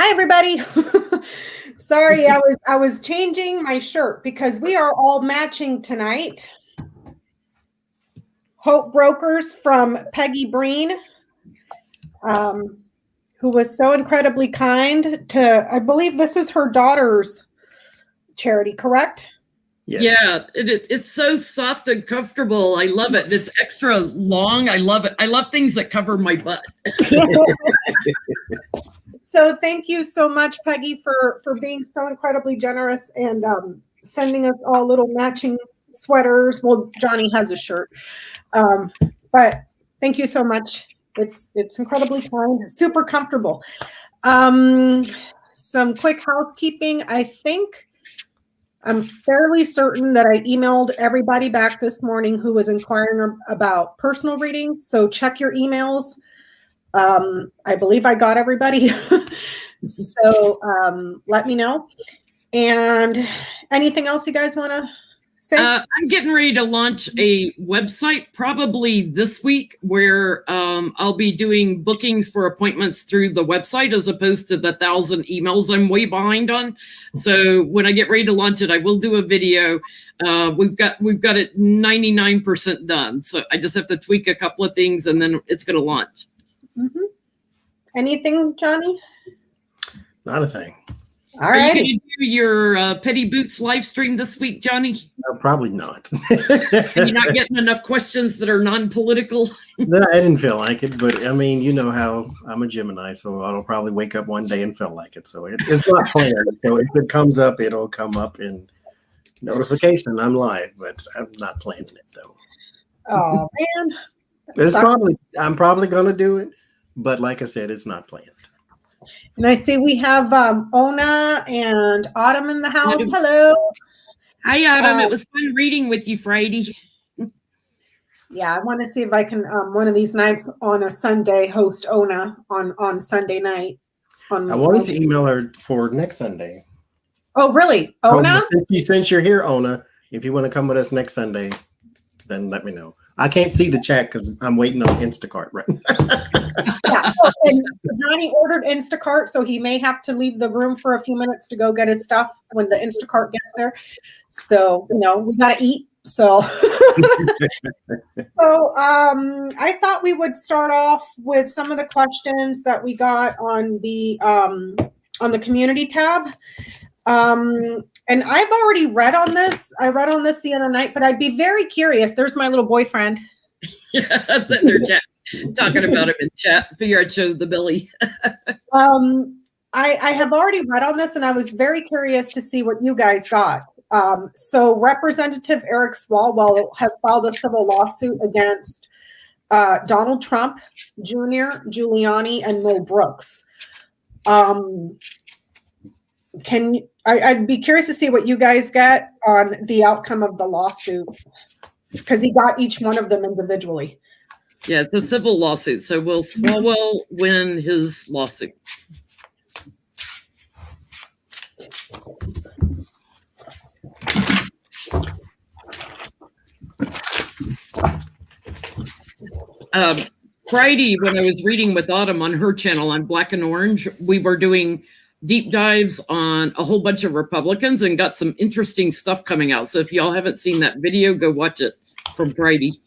Hi, everybody. Sorry, I was changing my shirt because we are all matching tonight. Hope Brokers from Peggy Breen, who was so incredibly kind to, I believe this is her daughter's charity, correct? Yes. Yeah, it's so soft and comfortable. I love it. It's extra long. I love it. I love things that cover my butt. So thank you so much, Peggy, for being so incredibly generous and sending us all little matching sweaters. Well, Johnny has a shirt, but thank you so much. It's incredibly kind, super comfortable. Some quick housekeeping. I'm fairly certain that I emailed everybody back this morning who was inquiring about personal readings. So check your emails. I believe I got everybody. So let me know. And anything else you guys want to say? I'm getting ready to launch a website probably this week where I'll be doing bookings for appointments through the website as opposed to the 1,000 emails I'm way behind on. So when I get ready to launch it, I will do a video. We've got it 99% done. So I just have to tweak a couple of things and then it's going to launch. Mm-hmm. Anything, Johnny? Not a thing. All right. Are you going to do your Petty Boots live stream this week, Johnny? No, probably not. Are you not getting enough questions that are non-political? No, I didn't feel like it, but I mean, you know how I'm a Gemini, so I'll probably wake up one day and feel like it. So it's not planned. So if it comes up, it'll come up in notification. I'm live, but I'm not planning it though. Oh man, I'm probably gonna do it, but like I said, it's not planned. And I see we have Ona and Autumn in the house. Hello. Hi, Autumn. It was fun reading with you Friday. Yeah, I want to see if I can one of these nights on a Sunday host Ona on Sunday night. I wanted to email her for next Sunday. Oh, really? Ona? Since you're here, Ona, if you want to come with us next Sunday, then let me know. I can't see the chat because I'm waiting on Instacart right now. Yeah, and Johnny ordered Instacart, so he may have to leave the room for a few minutes to go get his stuff when the Instacart gets there. So, we got to eat. So, I thought we would start off with some of the questions that we got on the community tab. And I've already read on this. I read on this the other night, but I'd be very curious. There's my little boyfriend. Yeah, that's in their chat. Talking about him in chat. Figure I'd show the Billy. I have already read on this, and I was very curious to see what you guys got. So Representative Eric Swalwell has filed a civil lawsuit against Donald Trump Jr., Giuliani, and Mo Brooks. I'd be curious to see what you guys get on the outcome of the lawsuit, because he got each one of them individually. Yeah, it's a civil lawsuit. So will Swalwell win his lawsuit? Friday, when I was reading with Autumn on her channel on Black and Orange, we were doing deep dives on a whole bunch of Republicans and got some interesting stuff coming out. So if y'all haven't seen that video, go watch it from Friday.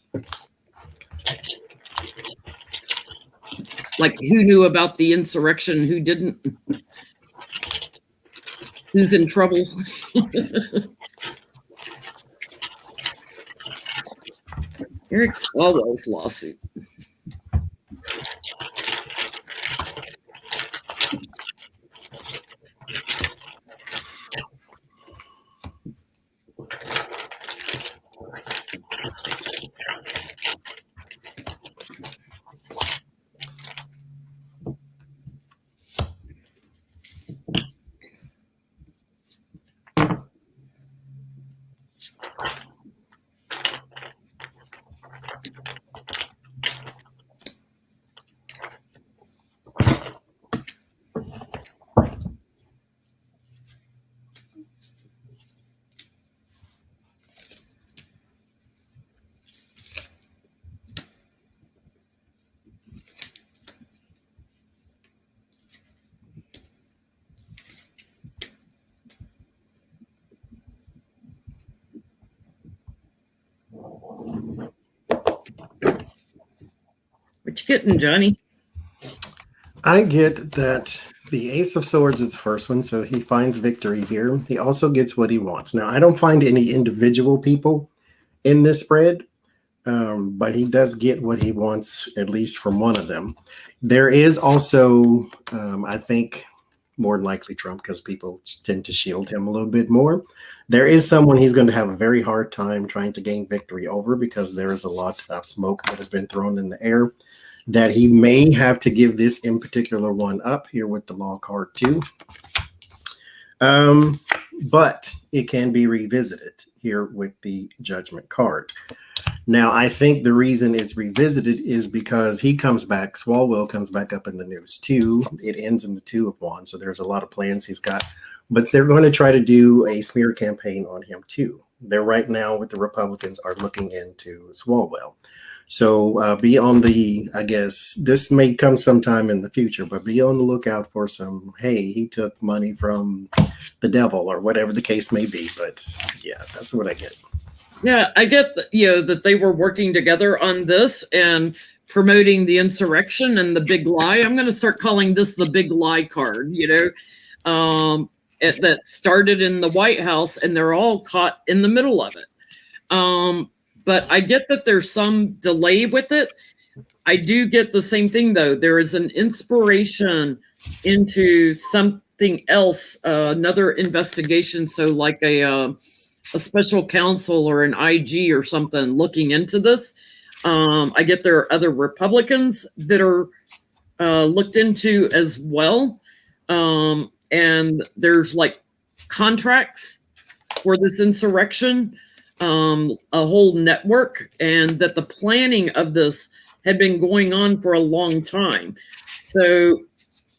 Like who knew about the insurrection, who didn't, who's in trouble. Eric Swalwell's lawsuit. getting, Johnny? I get that the Ace of Swords is the first one, so he finds victory here. He also gets what he wants. Now, I don't find any individual people in this spread, but he does get what he wants, at least from one of them. There is also, I think, more than likely Trump, because people tend to shield him a little bit more. There is someone he's going to have a very hard time trying to gain victory over, because there is a lot of smoke that has been thrown in the air that he may have to give this in particular one up here with the law card too. But it can be revisited here with the judgment card. Now, I think the reason it's revisited is because he comes back, Swalwell comes back up in the news too. It ends in the Two of Wands, so there's a lot of plans he's got. But they're going to try to do a smear campaign on him too. They're right now with the Republicans are looking into Swalwell. So be on the, I guess this may come sometime in the future, but be on the lookout for some, hey, he took money from the devil or whatever the case may be. But yeah, that's what I get. Yeah, I get, that they were working together on this and promoting the insurrection and the big lie. I'm going to start calling this the big lie card, that started in the White House, and they're all caught in the middle of it. But I get that there's some delay with it. I do get the same thing, though. There is an inspiration into something else, another investigation. So like a special counsel or an IG or something looking into this. I get there are other Republicans that are looked into as well. And there's like contracts for this insurrection. A whole network, and that the planning of this had been going on for a long time. So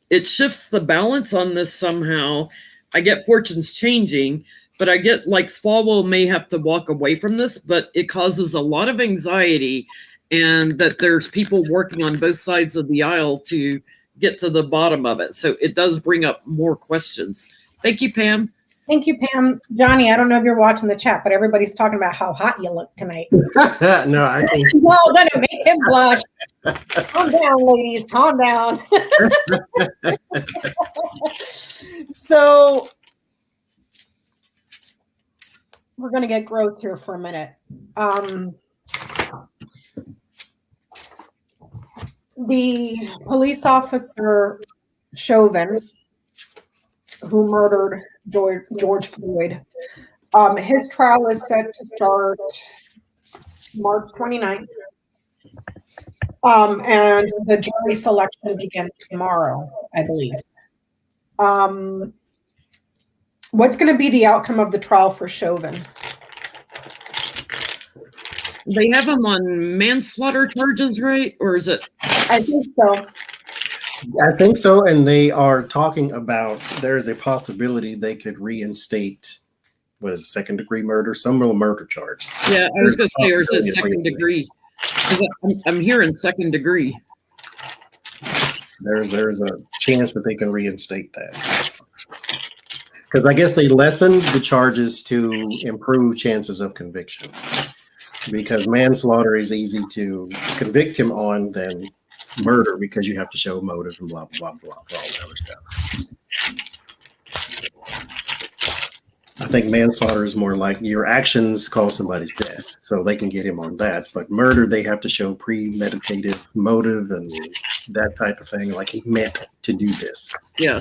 it shifts the balance on this somehow. I get fortunes changing, but I get like Swalwell may have to walk away from this, but it causes a lot of anxiety, and that there's people working on both sides of the aisle to get to the bottom of it. So it does bring up more questions. Thank you, Pam. Thank you, Pam. Johnny, I don't know if you're watching the chat, but everybody's talking about how hot you look tonight. No, I think. Well, gonna make him blush. Calm down, ladies. Calm down. So we're gonna get gross here for a minute. The police officer Chauvin, who murdered George Floyd. His trial is set to start March 29th. And the jury selection begins tomorrow, I believe. What's going to be the outcome of the trial for Chauvin? They have him on manslaughter charges, right? Or is it? I think so. I think so, and they are talking about there's a possibility they could reinstate, what is it, second-degree murder, some real murder charge. Yeah, I was going to say, or is it second degree? I'm hearing second degree. There's a chance that they can reinstate that. Because I guess they lessened the charges to improve chances of conviction. Because manslaughter is easy to convict him on than murder, because you have to show motive and blah blah blah blah, all that other stuff. I think manslaughter is more like your actions cause somebody's death, so they can get him on that. But murder, they have to show premeditated motive and that type of thing, like he meant to do this. Yeah,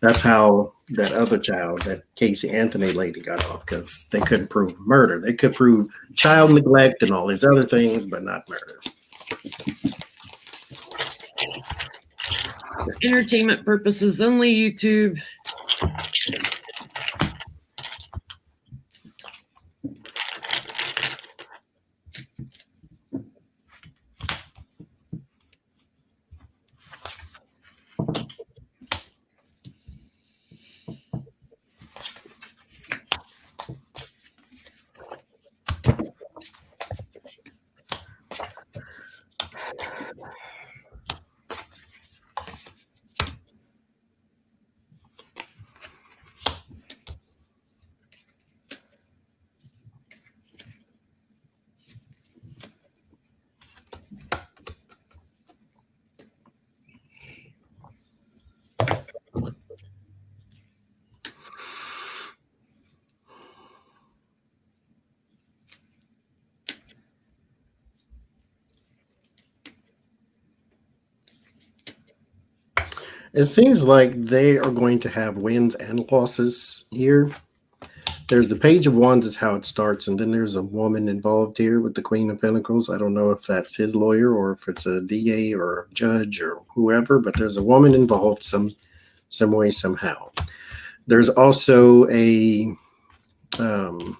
that's how that other child, that Casey Anthony lady, got off, because they couldn't prove murder. They could prove child neglect and all these other things, but not murder. entertainment purposes only, YouTube. It seems like they are going to have wins and losses here. There's the Page of Wands is how it starts, and then there's a woman involved here with the Queen of Pentacles. I don't know if that's his lawyer or if it's a DA or a judge or whoever, but there's a woman involved some way, somehow. There's also a, I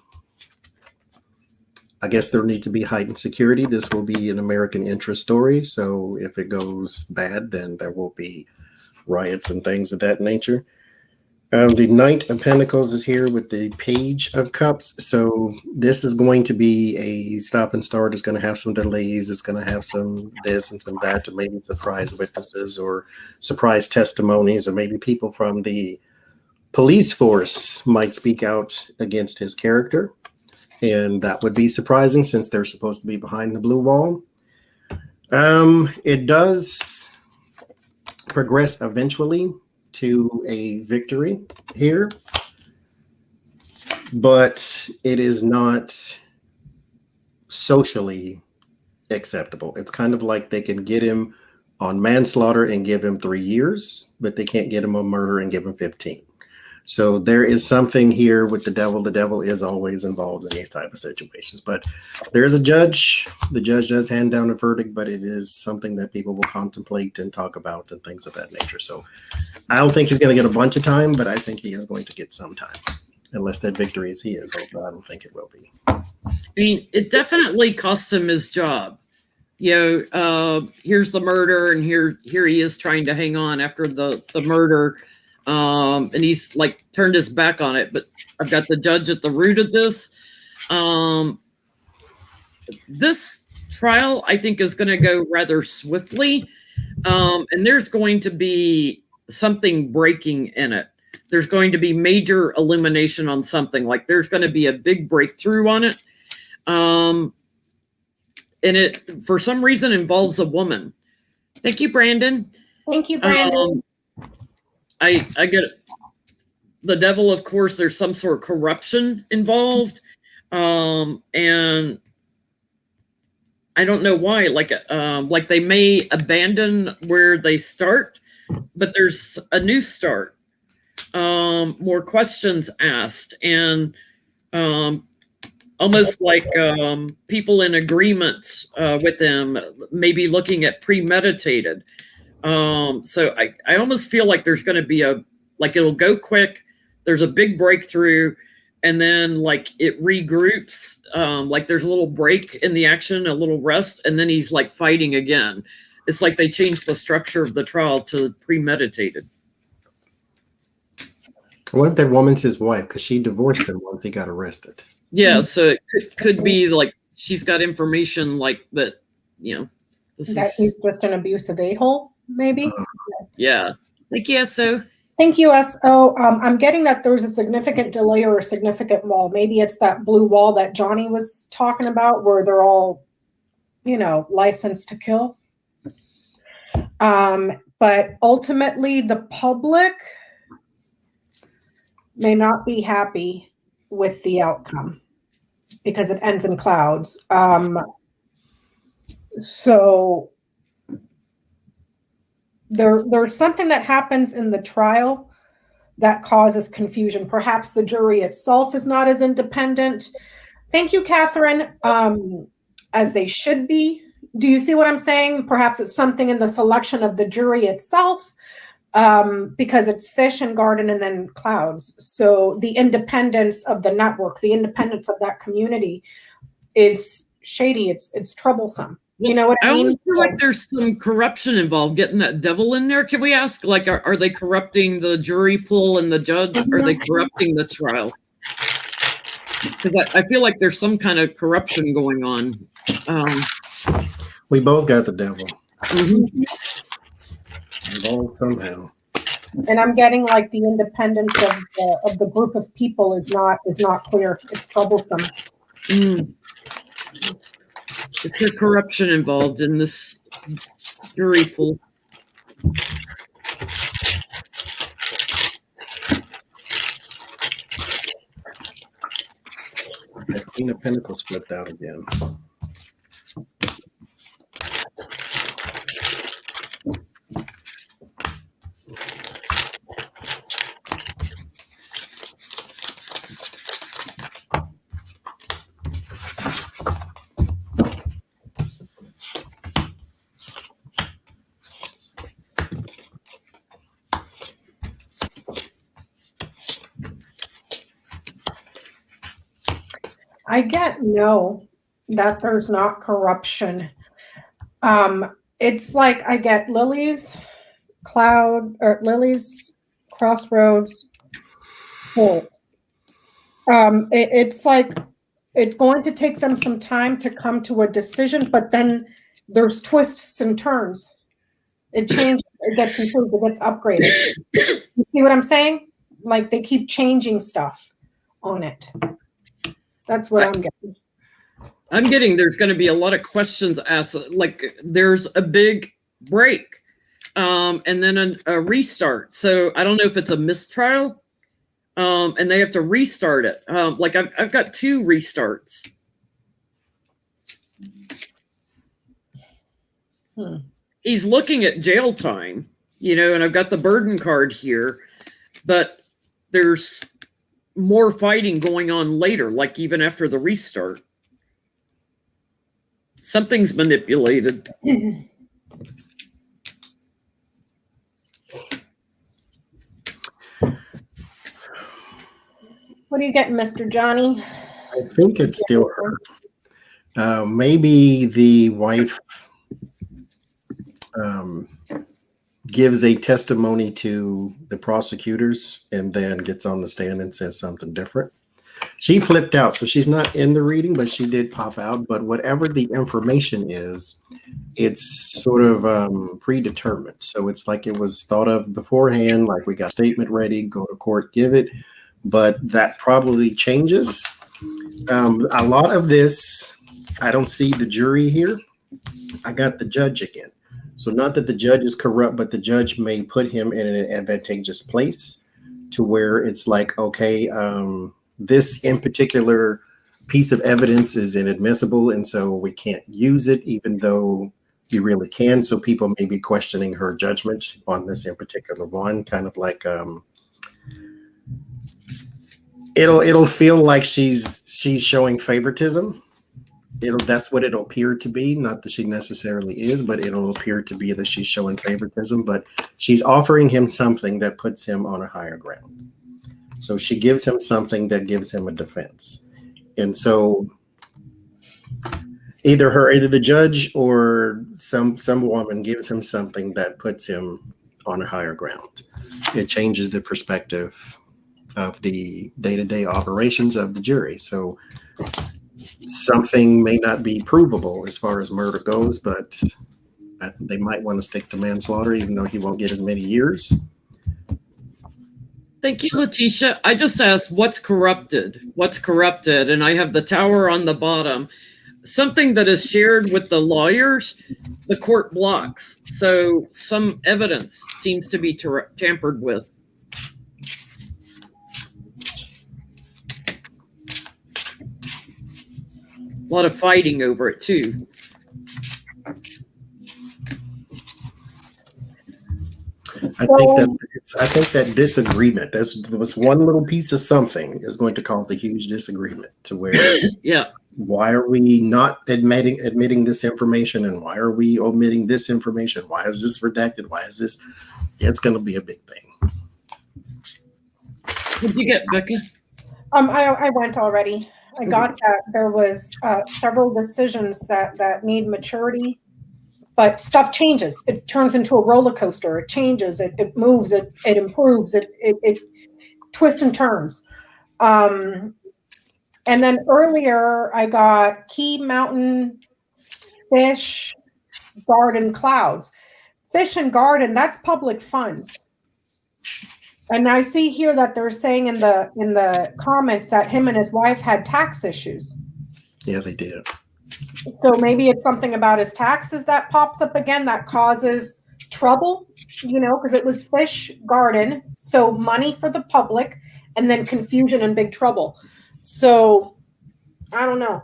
guess there need to be heightened security. This will be an American interest story, so if it goes bad, then there will be riots and things of that nature. The Knight of Pentacles is here with the Page of Cups. So this is going to be a stop and start. It's going to have some delays. It's going to have some this and some that, or maybe surprise witnesses or surprise testimonies, or maybe people from the police force might speak out against his character. And that would be surprising since they're supposed to be behind the blue wall. It does progress eventually to a victory here, but it is not socially acceptable. It's kind of like they can get him on manslaughter and give him 3 years, but they can't get him on murder and give him 15. So there is something here with the devil. The devil is always involved in these type of situations, but there is a judge. The judge does hand down a verdict, but it is something that people will contemplate and talk about and things of that nature. So I don't think he's going to get a bunch of time, but I think he is going to get some time, unless that victory is his. But I don't think it will be. I mean, it definitely cost him his job. You know, here's the murder, and here he is trying to hang on after the murder. And he's like turned his back on it, but I've got the judge at the root of this. This trial, I think, is going to go rather swiftly. And there's going to be something breaking in it. There's going to be major illumination on something. Like there's going to be a big breakthrough on it. And it, for some reason, involves a woman. Thank you, Brandon. Thank you, Brandon. I get it. The devil, of course, there's some sort of corruption involved. And I don't know why, like they may abandon where they start, but there's a new start. More questions asked, and almost like people in agreement with them, maybe looking at premeditated. So I almost feel like there's going to be it'll go quick. There's a big breakthrough, and then like it regroups. Like there's a little break in the action, a little rest, and then he's like fighting again. It's like they changed the structure of the trial to premeditated. What if that woman's his wife? Because she divorced him once he got arrested. Yeah, so it could be like she's got information like that, you know. That he's just an abusive a-hole, maybe? Yeah. Like, yeah, so. Thank you, S.O. I'm getting that there's a significant delay or a significant wall. Maybe it's that blue wall that Johnny was talking about where they're all, you know, licensed to kill. But ultimately, the public may not be happy with the outcome because it ends in clouds. So there's something that happens in the trial that causes confusion. Perhaps the jury itself is not as independent. Thank you, Catherine, as they should be. Do you see what I'm saying? Perhaps it's something in the selection of the jury itself, because it's fish and garden and then clouds. So the independence of the network, the independence of that community is shady. It's troublesome. You know what I mean? I almost feel like there's some corruption involved, getting that devil in there. Can we ask, like, are they corrupting the jury pool and the judge? Are they corrupting the trial? Because I feel like there's some kind of corruption going on. We both got the devil. Mm-hmm. Involved somehow. And I'm getting like the independence of the group of people is not clear. It's troublesome. Mm. Is there corruption involved in this jury pool? The Queen of Pentacles flipped out again. I get no, that there's not corruption. It's like I get Lily's Crossroads, Holt. It's like it's going to take them some time to come to a decision, but then there's twists and turns. It changes, it gets improved, it gets upgraded. You see what I'm saying? Like they keep changing stuff on it. That's what I'm getting. I'm getting there's going to be a lot of questions asked. Like there's a big break, and then a restart. So I don't know if it's a mistrial, and they have to restart it. Like I've got 2 restarts. He's looking at jail time, and I've got the burden card here, but there's more fighting going on later, like even after the restart. Something's manipulated. What are you getting, Mr. Johnny? I think it's still her. Maybe the wife gives a testimony to the prosecutors and then gets on the stand and says something different. She flipped out, so she's not in the reading, but she did pop out. But whatever the information is, it's sort of predetermined. So it's like it was thought of beforehand, like we got statement ready, go to court, give it. But that probably changes. A lot of this, I don't see the jury here. I got the judge again. So not that the judge is corrupt, but the judge may put him in an advantageous place to where it's like, okay, this in particular piece of evidence is inadmissible, and so we can't use it, even though you really can. So people may be questioning her judgment on this in particular one, kind of like it'll feel like she's showing favoritism. That's what it'll appear to be. Not that she necessarily is, but it'll appear to be that she's showing favoritism. But she's offering him something that puts him on a higher ground. So she gives him something that gives him a defense. And so either the judge or some woman gives him something that puts him on a higher ground. It changes the perspective of the day-to-day operations of the jury. So something may not be provable as far as murder goes, but they might want to stick to manslaughter, even though he won't get as many years. Thank you, Letitia. I just asked what's corrupted? What's corrupted? And I have the tower on the bottom. Something that is shared with the lawyers, the court blocks. So some evidence seems to be tampered with. A lot of fighting over it too. I think that disagreement, there was one little piece of something is going to cause a huge disagreement to where, yeah, why are we not admitting this information, and why are we omitting this information? Why is this redacted? Why is this? It's going to be a big thing. Did you get Becca? I went already. I got that there was several decisions that need maturity, but stuff changes. It turns into a roller coaster. It changes. It moves. It improves. It twists and turns. And then earlier I got Key Mountain Fish Garden Clouds. Fish and Garden, that's public funds. And I see here that they're saying in the comments that him and his wife had tax issues. Yeah, they did. So maybe it's something about his taxes that pops up again that causes trouble, because it was Fish Garden, so money for the public, and then confusion and big trouble. So I don't know.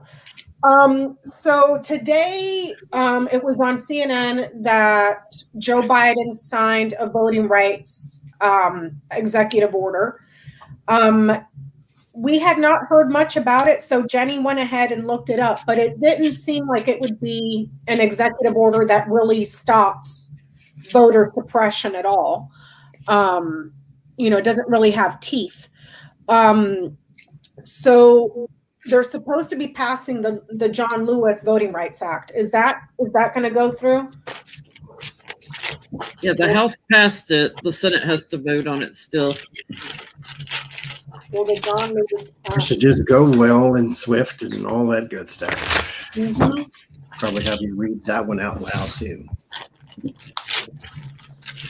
So today it was on CNN that Joe Biden signed a voting rights executive order. We had not heard much about it, so Jenny went ahead and looked it up, but it didn't seem like it would be an executive order that really stops voter suppression at all. It doesn't really have teeth. So they're supposed to be passing the John Lewis Voting Rights Act. Is that going to go through? Yeah, the House passed it. The Senate has to vote on it still. Will the John Lewis It should just go well and swift and all that good stuff. Mm-hmm. Probably have you read that one out loud too.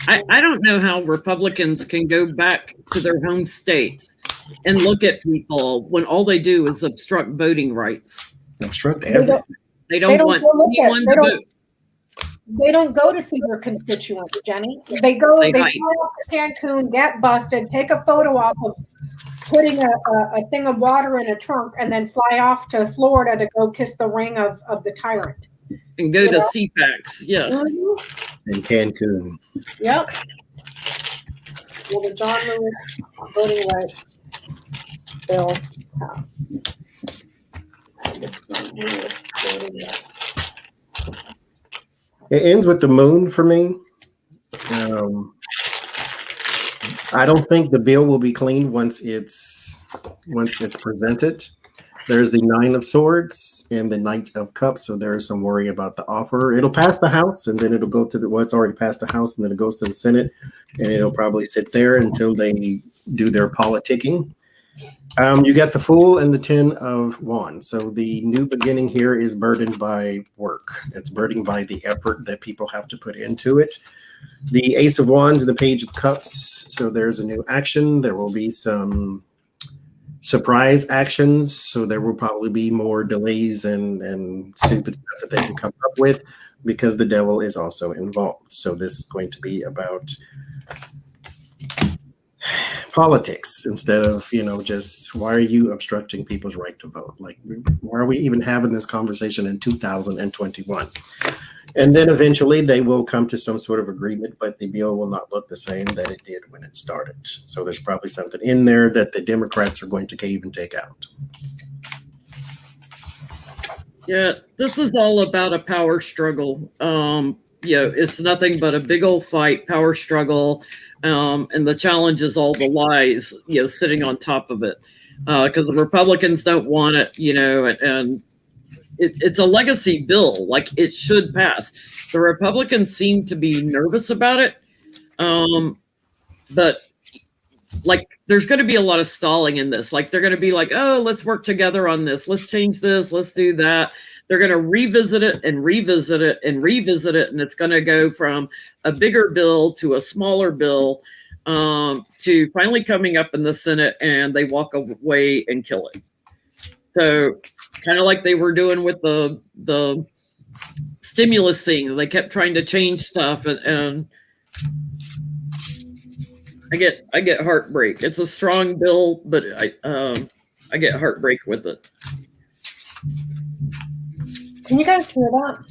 I don't know how Republicans can go back to their home states and look at people when all they do is obstruct voting rights. Obstruct everything. They don't want anyone to vote. They don't go to see their constituents, Jenny. They fly off to Cancun, get busted, take a photo off of putting a thing of water in a trunk, and then fly off to Florida to go kiss the ring of the tyrant. And go to CPACs, yeah. Mm-hmm. In Cancun. Yep. Will the John Lewis Voting Rights Bill pass? It ends with the moon for me. I don't think the bill will be cleaned once it's presented. There's the Nine of Swords and the Knight of Cups, so there is some worry about the offer. It'll pass the House, and then it'll go to it's already passed the House, and then it goes to the Senate, and it'll probably sit there until they do their politicking. You got the Fool and the Ten of Wands. So the new beginning here is burdened by work. It's burdened by the effort that people have to put into it. The Ace of Wands and the Page of Cups. So there's a new action. There will be some surprise actions. So there will probably be more delays and stupid stuff that they can come up with because the devil is also involved. So this is going to be about politics instead of, just why are you obstructing people's right to vote? Like, why are we even having this conversation in 2021? And then eventually they will come to some sort of agreement, but the bill will not look the same that it did when it started. So there's probably something in there that the Democrats are going to even take out. Yeah, this is all about a power struggle. It's nothing but a big old fight, power struggle, and the challenge is all the lies, sitting on top of it, because the Republicans don't want it, and it's a legacy bill, like it should pass. The Republicans seem to be nervous about it, but like there's going to be a lot of stalling in this. Like they're going to be like, oh, let's work together on this. Let's change this. Let's do that. They're going to revisit it and revisit it and revisit it. And it's going to go from a bigger bill to a smaller bill to finally coming up in the Senate and they walk away and kill it. So kind of like they were doing with the stimulus thing. They kept trying to change stuff and I get heartbreak. It's a strong bill, but I get heartbreak with it. Can you guys hear that?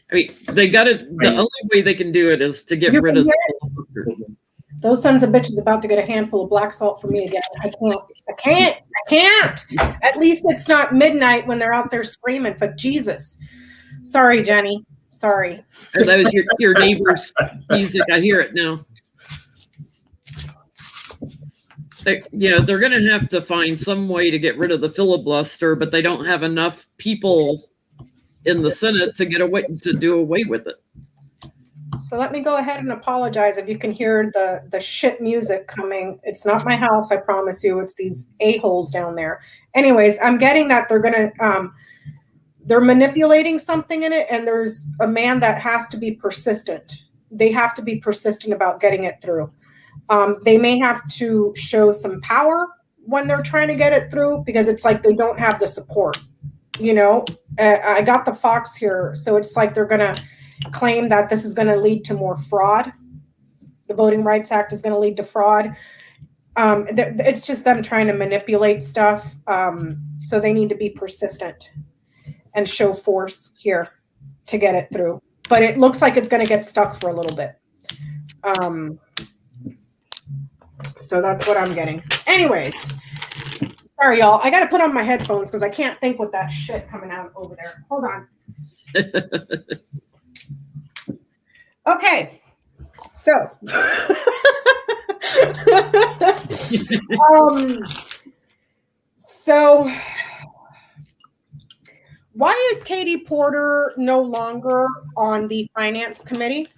I mean, they got it. The only way they can do it is to get rid of those sons of bitches about to get a handful of black salt from me again. I can't. At least it's not midnight when they're out there screaming, but Jesus. Sorry, Jenny. Sorry. That was your neighbor's music. I hear it now. They're going to have to find some way to get rid of the filibuster, but they don't have enough people in the Senate to do away with it. So let me go ahead and apologize if you can hear the shit music coming. It's not my house, I promise you. It's these a-holes down there. Anyways, I'm getting that they're manipulating something in it, and there's a man that has to be persistent. They have to be persistent about getting it through. They may have to show some power when they're trying to get it through because it's like they don't have the support. I got the Fox here, so it's like they're going to claim that this is going to lead to more fraud. The Voting Rights Act is going to lead to fraud. It's just them trying to manipulate stuff. So they need to be persistent and show force here to get it through. But it looks like it's going to get stuck for a little bit. So that's what I'm getting. Anyways, sorry, y'all. I got to put on my headphones because I can't think with that shit coming out over there. Hold on. Okay. So, Why is Katie Porter no longer on the finance committee?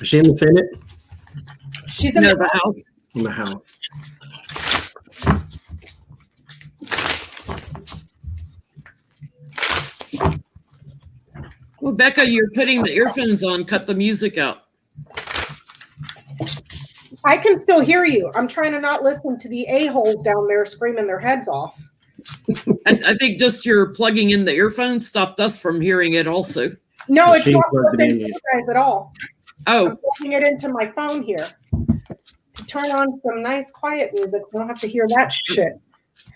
Is she in the Senate? She's in the House. In the House. Well, Becca, you're putting the earphones on. Cut the music out. I can still hear you. I'm trying to not listen to the a-holes down there screaming their heads off. I think just your plugging in the earphones stopped us from hearing it also. No, it's not working for you guys at all. Oh. I'm plugging it into my phone here to turn on some nice quiet music so I don't have to hear that shit.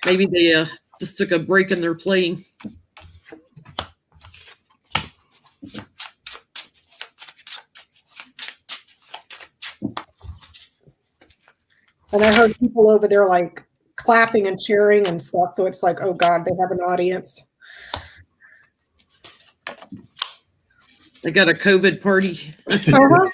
Maybe they just took a break in their playing. And I heard people over there like clapping and cheering and stuff. So it's like, oh God, they have an audience. They got a COVID party. Uh-huh.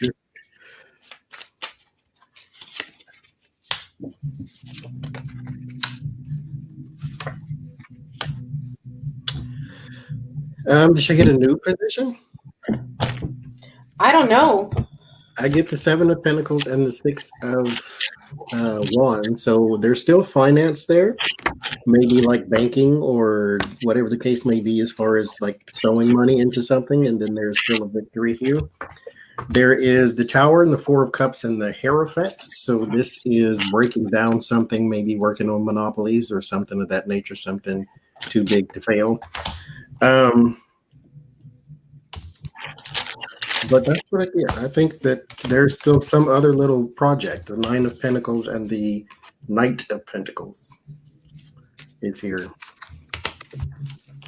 Did she get a new position? I don't know. I get the 7 of Pentacles and the 6 of Wands. So there's still finance there. Maybe like banking or whatever the case may be as far as like sewing money into something. And then there's still a victory here. There is the Tower and the 4 of Cups and the Hierophant. So this is breaking down something, maybe working on monopolies or something of that nature, something too big to fail. But that's what I get. I think that there's still some other little project. The 9 of Pentacles and the Knight of Pentacles is here.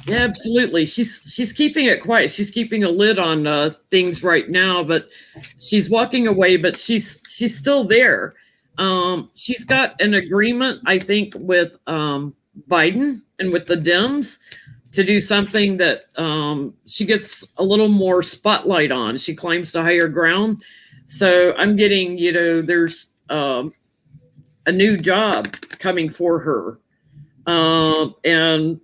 Yeah, absolutely. She's keeping it quiet. She's keeping a lid on things right now, but she's walking away. But she's still there. She's got an agreement, I think, with Biden and with the Dems to do something that she gets a little more spotlight on. She climbs to higher ground. So I'm getting, there's a new job coming for her. And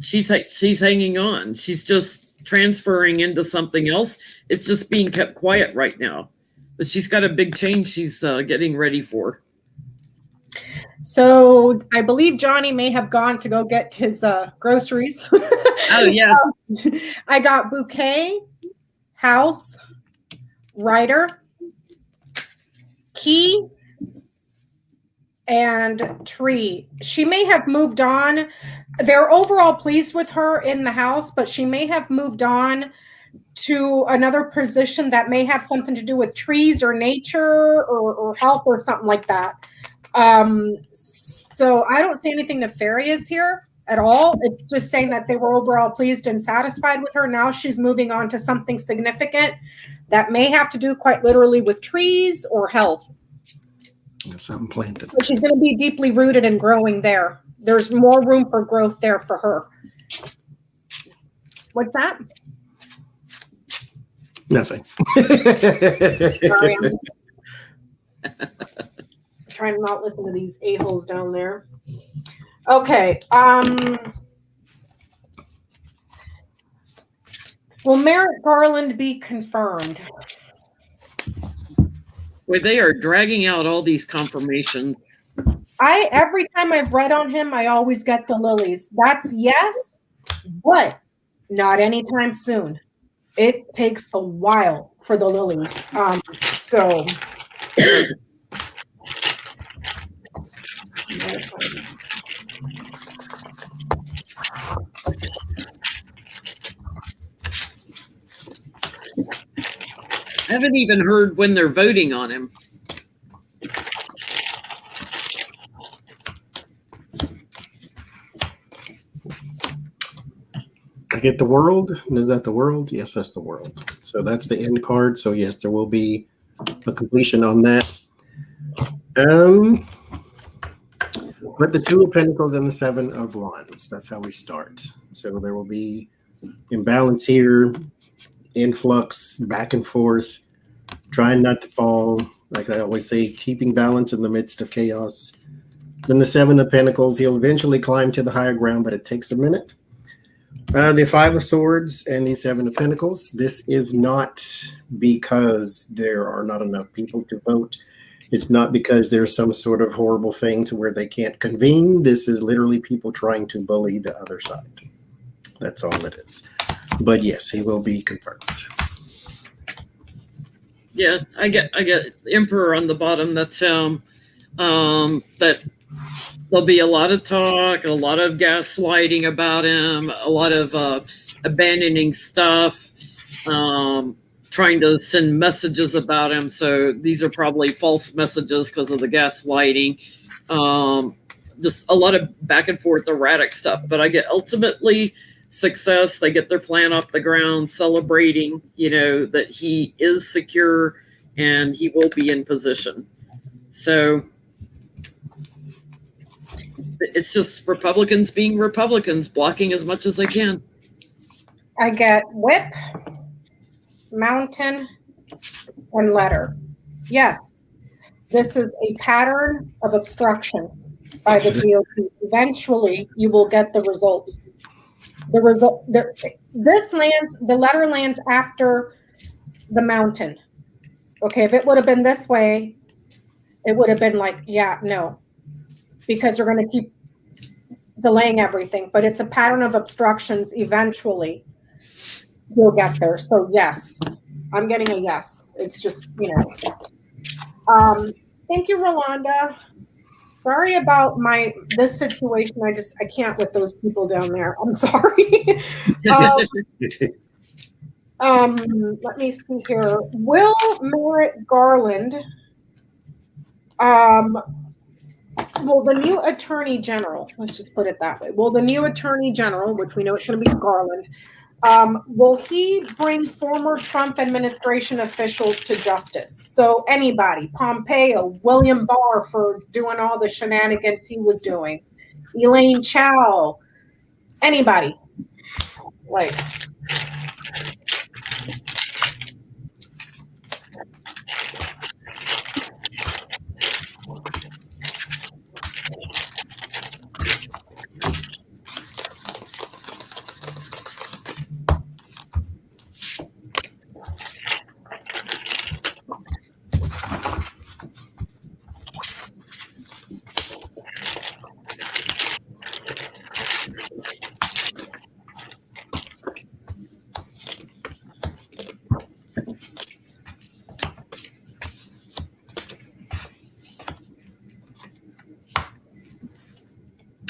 she's hanging on. She's just transferring into something else. It's just being kept quiet right now. But she's got a big change she's getting ready for. So I believe Johnny may have gone to go get his groceries. Oh, yeah. I got bouquet, house, writer, key, and tree. She may have moved on. They're overall pleased with her in the house, but she may have moved on to another position that may have something to do with trees or nature or health or something like that. So I don't see anything nefarious here at all. It's just saying that they were overall pleased and satisfied with her. Now she's moving on to something significant that may have to do quite literally with trees or health. Something planted. But she's going to be deeply rooted and growing there. There's more room for growth there for her. What's that? Nothing. Sorry, I'm just trying to not listen to these a-holes down there. Okay. Will Merrick Garland be confirmed? Where they are dragging out all these confirmations. Every time I've read on him, I always get the lilies. That's yes, but not anytime soon. It takes a while for the lilies. So I haven't even heard when they're voting on him. I get the World. Is that the World? Yes, that's the World. So that's the end card. So yes, there will be a completion on that. But the 2 of Pentacles and the 7 of Wands. That's how we start. So there will be imbalance here, influx, back and forth, trying not to fall. Like I always say, keeping balance in the midst of chaos. Then the Seven of Pentacles, he'll eventually climb to the higher ground, but it takes a minute. The Five of Swords and the Seven of Pentacles. This is not because there are not enough people to vote. It's not because there's some sort of horrible thing to where they can't convene. This is literally people trying to bully the other side. That's all it is. But yes, he will be confirmed. Yeah, I get Emperor on the bottom. That's that there'll be a lot of talk, a lot of gaslighting about him, a lot of abandoning stuff, trying to send messages about him. So these are probably false messages because of the gaslighting. Just a lot of back and forth erratic stuff. But I get ultimately success. They get their plan off the ground, celebrating, that he is secure and he will be in position. So it's just Republicans being Republicans, blocking as much as they can. I get whip, mountain, and letter. Yes, this is a pattern of obstruction by the DOC. Eventually, you will get the results. The letter lands after the mountain. Okay, if it would have been this way, it would have been like, yeah, no, because they're going to keep delaying everything. But it's a pattern of obstructions. Eventually, you'll get there. So yes, I'm getting a yes. It's just, Thank you, Rolanda. Sorry about this situation. I can't with those people down there. I'm sorry. Let me see here. Will Merrick Garland, well, the new Attorney General, let's just put it that way. Will the new Attorney General, which we know it's going to be Garland, will he bring former Trump administration officials to justice? So anybody, Pompeo, William Barr for doing all the shenanigans he was doing, Elaine Chao, anybody. Like,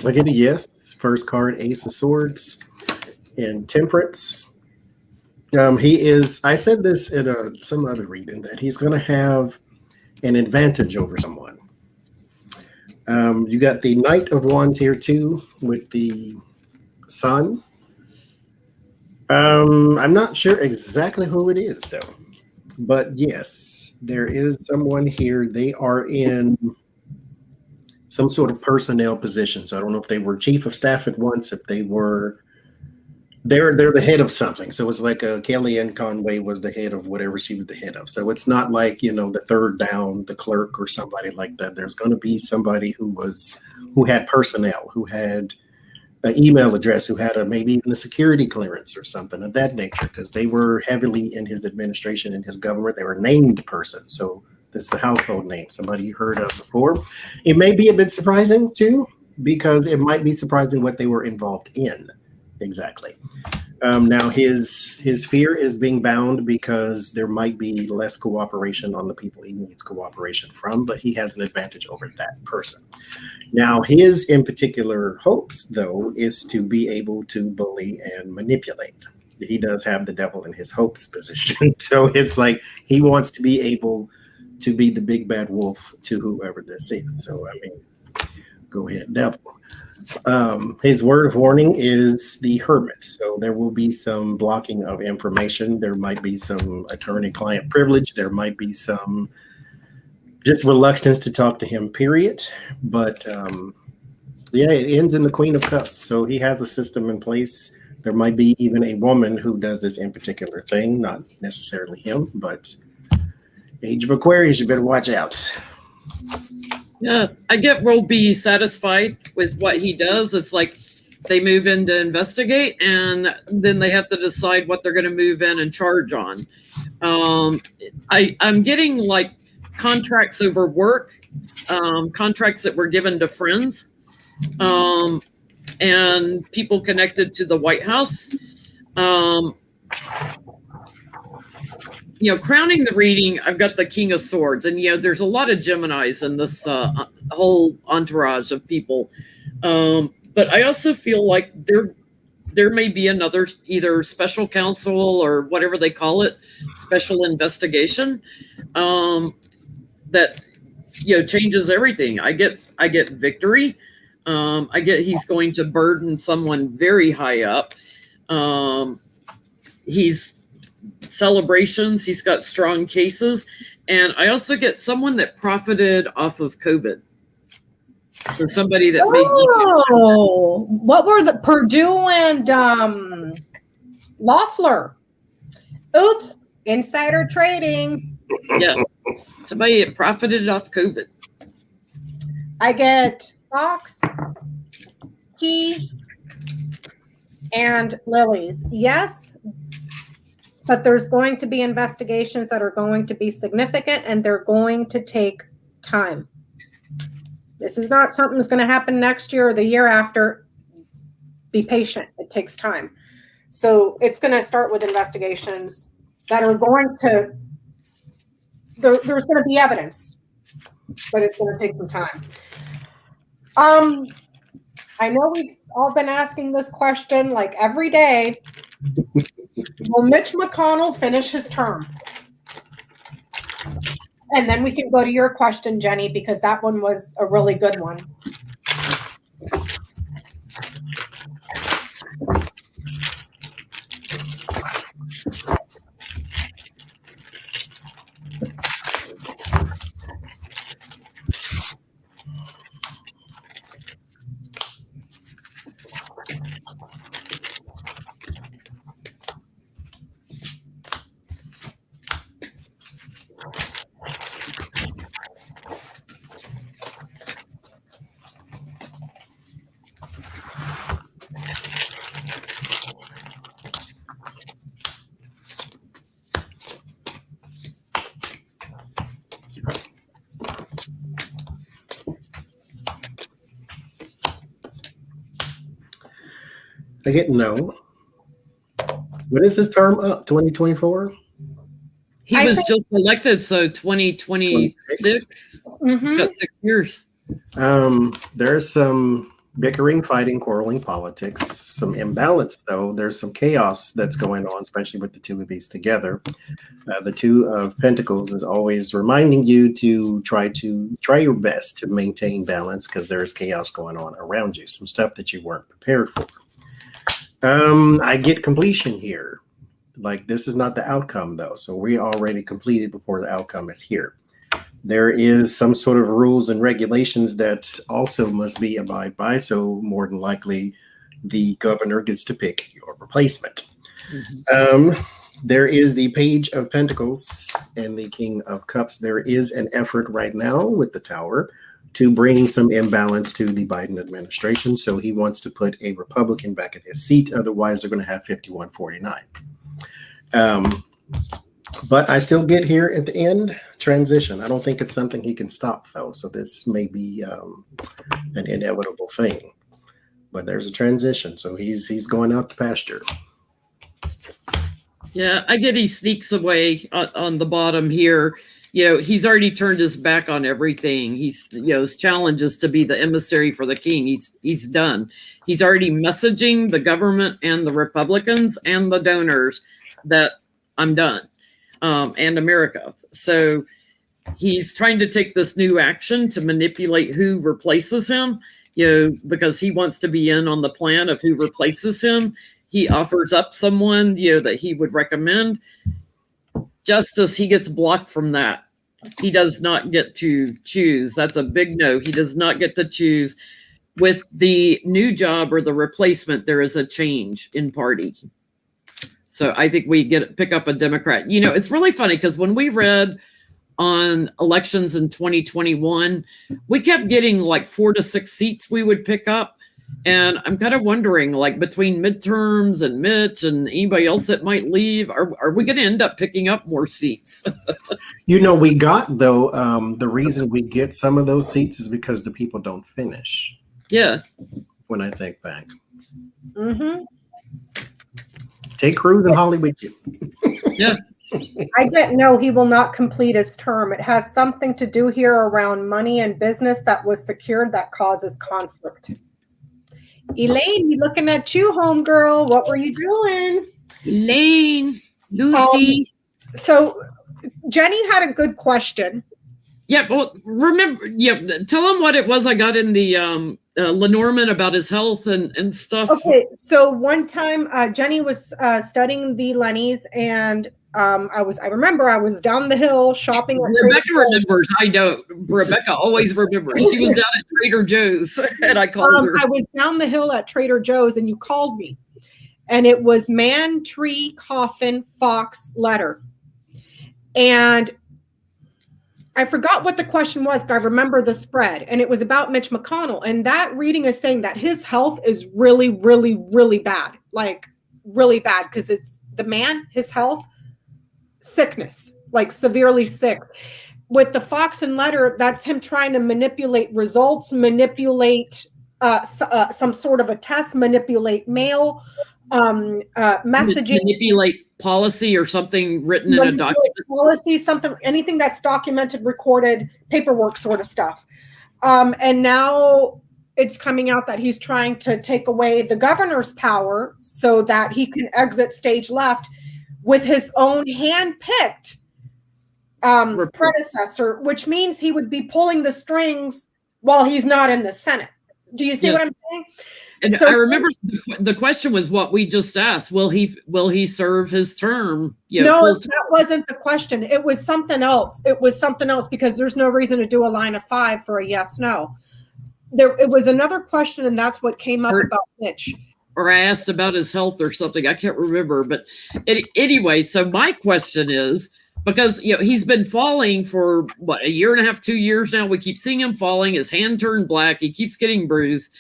I get a yes. First card, Ace of Swords and Temperance. I said this in some other reading, that he's going to have an advantage over someone. You got the Knight of Wands here too, with the Sun. I'm not sure exactly who it is though, but yes, there is someone here. They are in some sort of personnel position. So I don't know if they were chief of staff at once, if they're the head of something. So it's like Kellyanne Conway was the head of whatever she was the head of. So it's not like, the third down, the clerk or somebody like that. There's going to be somebody who had personnel, who had an email address, who had maybe even a security clearance or something of that nature, because they were heavily in his administration, in his government. They were named person. So this is a household name, somebody you heard of before. It may be a bit surprising too, because it might be surprising what they were involved in exactly. Now his fear is being bound because there might be less cooperation on the people he needs cooperation from, but he has an advantage over that person. Now his in particular hopes though is to be able to bully and manipulate. He does have the devil in his hopes position. So it's like he wants to be able to be the big bad wolf to whoever this is. So I mean, go ahead, devil. His word of warning is the Hermit. So there will be some blocking of information. There might be some attorney-client privilege. There might be some just reluctance to talk to him, period. But yeah, it ends in the Queen of Cups. So he has a system in place. There might be even a woman who does this in particular thing, not necessarily him, but Age of Aquarius, you better watch out. Yeah, I get we'll be satisfied with what he does. It's like they move in to investigate, and then they have to decide what they're going to move in and charge on. I'm getting like contracts over work, contracts that were given to friends, and people connected to the White House. Crowning the reading, I've got the King of Swords, and there's a lot of Geminis in this whole entourage of people. But I also feel like there may be another either special counsel or whatever they call it, special investigation, that changes everything. I get victory. I get he's going to burden someone very high up. He's celebrations. He's got strong cases. And I also get someone that profited off of COVID. So somebody that made money. What were the Purdue and Loeffler? Oops, insider trading. Yeah, somebody that profited off COVID. I get Fox, Key, and Lilies. Yes, but there's going to be investigations that are going to be significant, and they're going to take time. This is not something that's going to happen next year or the year after. Be patient. It takes time. So it's going to start with investigations that are going to, there's going to be evidence, but it's going to take some time. I know we've all been asking this question like every day. Will Mitch McConnell finish his term? And then we can go to your question, Jenny, because that one was a really good one. I get no. When is his term up? 2024? He was just elected, so 2026. Mm-hmm. He's got 6 years. There's some bickering, fighting, quarreling politics, some imbalance, though. There's some chaos that's going on, especially with the two of these together. The Two of Pentacles is always reminding you to try your best to maintain balance because there's chaos going on around you, some stuff that you weren't prepared for. I get completion here. Like, this is not the outcome, though. So we already completed before the outcome is here. There is some sort of rules and regulations that also must be abide by. So more than likely, the governor gets to pick your replacement. Mm-hmm. There is the Page of Pentacles and the King of Cups. There is an effort right now with the Tower to bring some imbalance to the Biden administration. So he wants to put a Republican back in his seat. Otherwise, they're going to have 51-49. But I still get here at the end, transition. I don't think it's something he can stop, though. So this may be an inevitable thing. But there's a transition. So he's going out to pasture. Yeah, I get he sneaks away on the bottom here. He's already turned his back on everything. His challenge is to be the emissary for the king. He's done. He's already messaging the government and the Republicans and the donors that I'm done, and America. So he's trying to take this new action to manipulate who replaces him, because he wants to be in on the plan of who replaces him. He offers up someone, that he would recommend. Justice, he gets blocked from that. He does not get to choose. That's a big no. He does not get to choose. With the new job or the replacement, there is a change in party. So I think we pick up a Democrat. It's really funny because when we read on elections in 2021, we kept getting like 4 to 6 seats we would pick up. And I'm kind of wondering, like between midterms and Mitch and anybody else that might leave, are we going to end up picking up more seats? We got, though, the reason we get some of those seats is because the people don't finish. Yeah. When I think back. Mm-hmm. Take Cruz and Hawley with you. Yeah. No, he will not complete his term. It has something to do here around money and business that was secured that causes conflict. Elaine, looking at you, homegirl. What were you doing? Elaine, Lucy. So Jenny had a good question. Yeah, well, remember, tell him what it was I got in the Lenormand about his health and stuff. Okay, so one time Jenny was studying the Lennies, and I remember I was down the hill shopping at Rebecca remembers. I don't. Rebecca always remembers. She was down at Trader Joe's, and I called her. I was down the hill at Trader Joe's, and you called me, and it was man, tree, coffin, fox, letter, and I forgot what the question was, but I remember the spread, and it was about Mitch McConnell. And that reading is saying that his health is really, really, really bad, like really bad, because it's the man, his health, sickness, like severely sick. With the fox and letter, that's him trying to manipulate results, manipulate some sort of a test, manipulate mail, messaging, manipulate policy or something written in a document. Policy, something, anything that's documented, recorded, paperwork sort of stuff. And now it's coming out that he's trying to take away the governor's power so that he can exit stage left with his own hand-picked predecessor, which means he would be pulling the strings while he's not in the Senate. Do you see what I'm saying? And I remember the question was what we just asked. Will he serve his term? No, that wasn't the question. It was something else. It was something else because there's no reason to do a line of 5 for a yes, no. It was another question, and that's what came up about Mitch. Or I asked about his health or something. I can't remember. But anyway, so my question is, because he's been falling for what, 1.5 years, 2 years now. We keep seeing him falling. His hand turned black. He keeps getting bruised.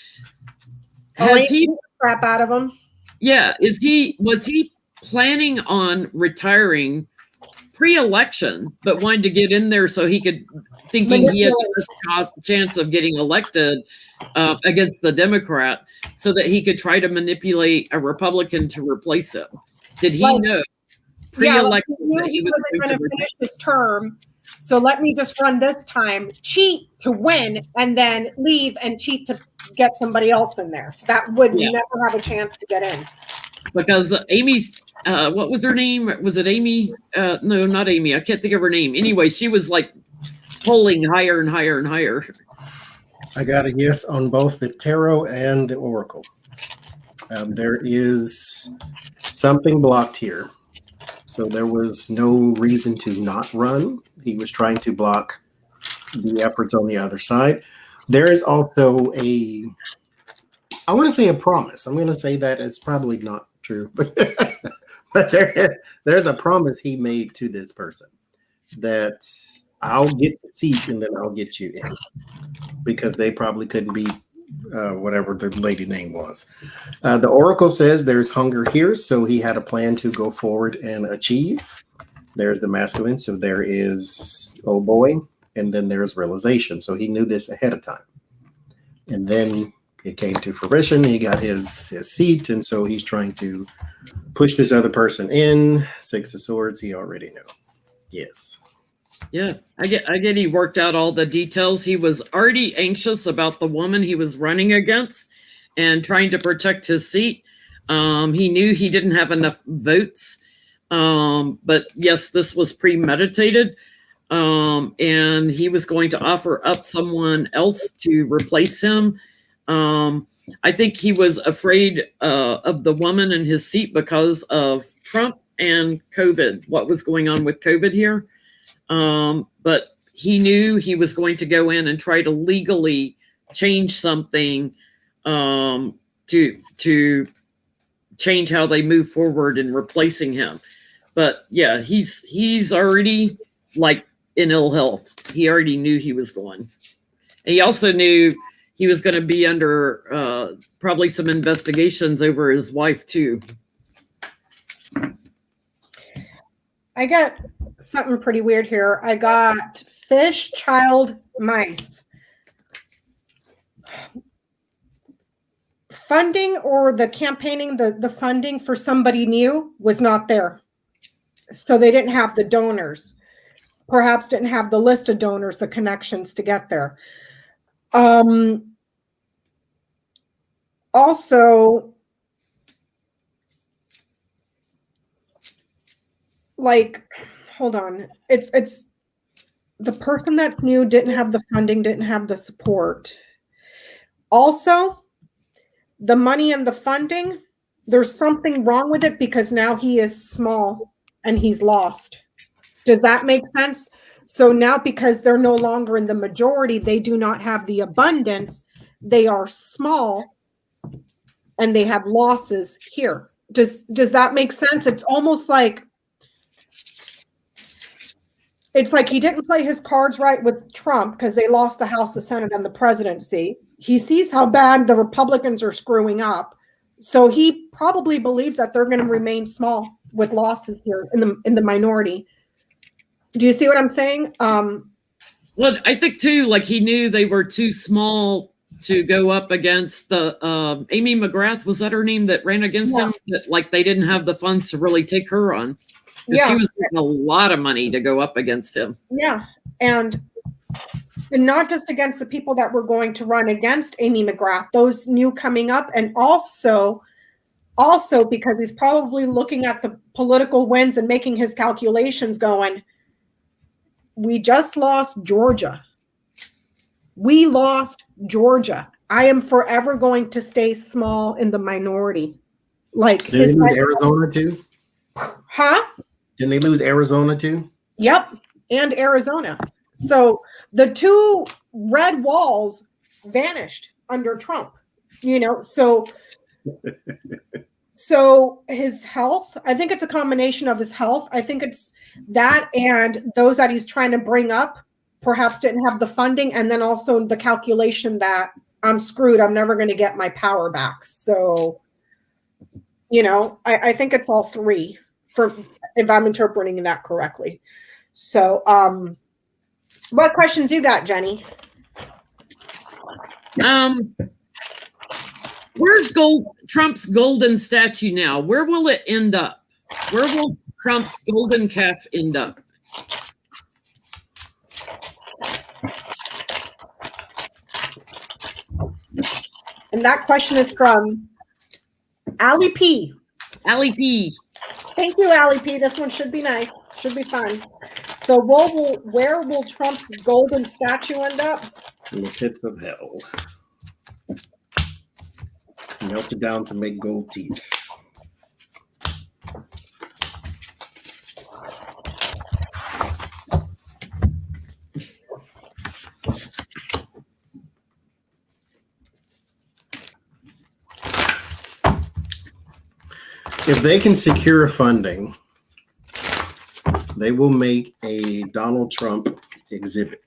Has he crap out of him? Yeah. Was he planning on retiring pre-election, but wanted to get in there so he could, thinking he had the best chance of getting elected against the Democrat, so that he could try to manipulate a Republican to replace him? Did he know pre-election that he was going to finish his term? So let me just run this time, cheat to win, and then leave and cheat to get somebody else in there. That would never have a chance to get in. Because Amy's, what was her name? Was it Amy? No, not Amy. I can't think of her name. Anyway, she was like polling higher and higher and higher. I got a yes on both the tarot and the oracle. There is something blocked here. So there was no reason to not run. He was trying to block the efforts on the other side. There is also I want to say a promise. I'm going to say that it's probably not true, but there's a promise he made to this person that I'll get the seat and then I'll get you in, because they probably couldn't beat whatever the lady name was. The oracle says there's hunger here, so he had a plan to go forward and achieve. There's the masculine, so there is oh boy, and then there's realization. So he knew this ahead of time, and then it came to fruition. He got his seat, and so he's trying to push this other person in. 6 of Swords, he already knew. Yes. Yeah, I get he worked out all the details. He was already anxious about the woman he was running against and trying to protect his seat. He knew he didn't have enough votes. But yes, this was premeditated. And he was going to offer up someone else to replace him. I think he was afraid of the woman in his seat because of Trump and COVID, what was going on with COVID here. But he knew he was going to go in and try to legally change something to change how they move forward in replacing him. But yeah, he's already like in ill health. He already knew he was going. And he also knew he was going to be under probably some investigations over his wife too. I got something pretty weird here. I got fish, child, mice. Funding or the campaigning, the funding for somebody new was not there. So they didn't have the donors. Perhaps didn't have the list of donors, the connections to get there. Also, like, hold on. It's the person that's new didn't have the funding, didn't have the support. Also, the money and the funding, there's something wrong with it because now he is small and he's lost. Does that make sense? So now because they're no longer in the majority, they do not have the abundance. They are small and they have losses here. Does that make sense? It's almost like he didn't play his cards right with Trump because they lost the House, the Senate, and the presidency. He sees how bad the Republicans are screwing up. So he probably believes that they're going to remain small with losses here in the minority. Do you see what I'm saying? Well, I think too, like he knew they were too small to go up against the Amy McGrath, was that her name, that ran against him? That, like, they didn't have the funds to really take her on. She was getting a lot of money to go up against him. Yeah, and not just against the people that were going to run against Amy McGrath, those new coming up, and also because he's probably looking at the political wins and making his calculations going, we just lost Georgia. We lost Georgia. I am forever going to stay small in the minority. Like, did they lose Arizona too? Huh? Didn't they lose Arizona too? Yep, and Arizona. So the two red walls vanished under Trump, so his health, I think it's a combination of his health. I think it's that and those that he's trying to bring up perhaps didn't have the funding, and then also the calculation that I'm screwed. I'm never going to get my power back. So, I think it's all three, if I'm interpreting that correctly. So, what questions you got, Jenny? Where's Trump's golden statue now? Where will it end up? Where will Trump's golden calf end up? And that question is from Allie P. Allie P. Thank you, Allie P. This one should be nice. Should be fun. So where will Trump's golden statue end up? In the pits of hell. Melted down to make gold teeth. If they can secure funding, they will make a Donald Trump exhibit.